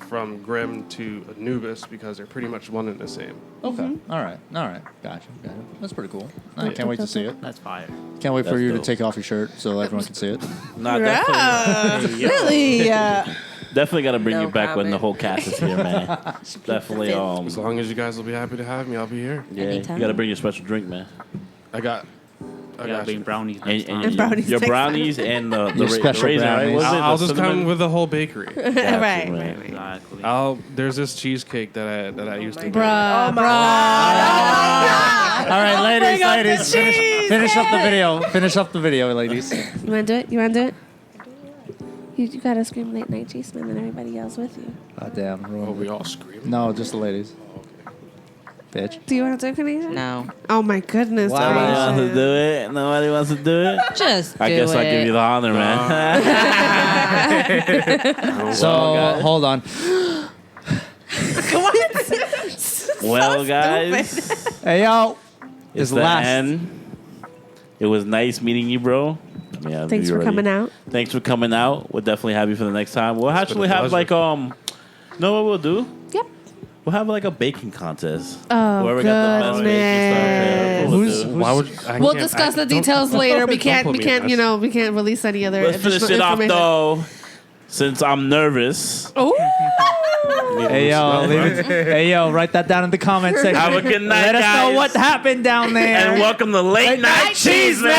from Grim to Anubis because they're pretty much one and the same. Okay. All right. Gotcha. That's pretty cool. I can't wait to see it. That's fire. Can't wait for That's you dope. to take off your shirt so everyone can see it. Nah, definitely, Really? definitely got to bring No you back when the comment. whole cast is here, man. Definitely, As long as you guys will be happy to have me, I'll be here. yeah, Anytime. you got to bring your special drink, man. I got I gotta bring you. brownies next And, time. And brownies your next brownies and the Your special raisin, right? brownies. Was it I'll the just come cinnamon? with the whole bakery. Got you, Right, man. Exactly. There's this cheesecake that I used to make. Bruh. Oh my God. All right, ladies, finish up the video. Finish up the video, ladies. You want to do it? You want to do it? You got to scream late night cheeseman and everybody yells with you. Oh, damn. Oh, we all scream. No, just the ladies. Bitch. Do you want to do it, Quanaysha? No. Oh my goodness. Wow. Nobody Quanaysha. wants to do it. Nobody wants to do it. Just I do guess it. I'll give you the honor, man. So, guys. hold on. Well, guys, Hey, yo. it's It's the last. end. It was nice meeting you, bro. Yeah, Thanks for coming out. Thanks for coming out. We'll definitely have you for the next time. We'll actually have pleasure. like know what we'll do? Yep. We'll have like a baking contest. Oh, Whoever got the best bake and stuff. Yeah, Who's- we'll do. Why would We'll discuss the details later. We can't, we can't release any other Let's finish additional it off information. though. Since I'm nervous. Oh, Hey yo, hey yo, write that down in the comment section. Have a good night, Let us know guys. what happened down there. And welcome to Late Night Cheeseman.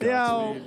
Yo.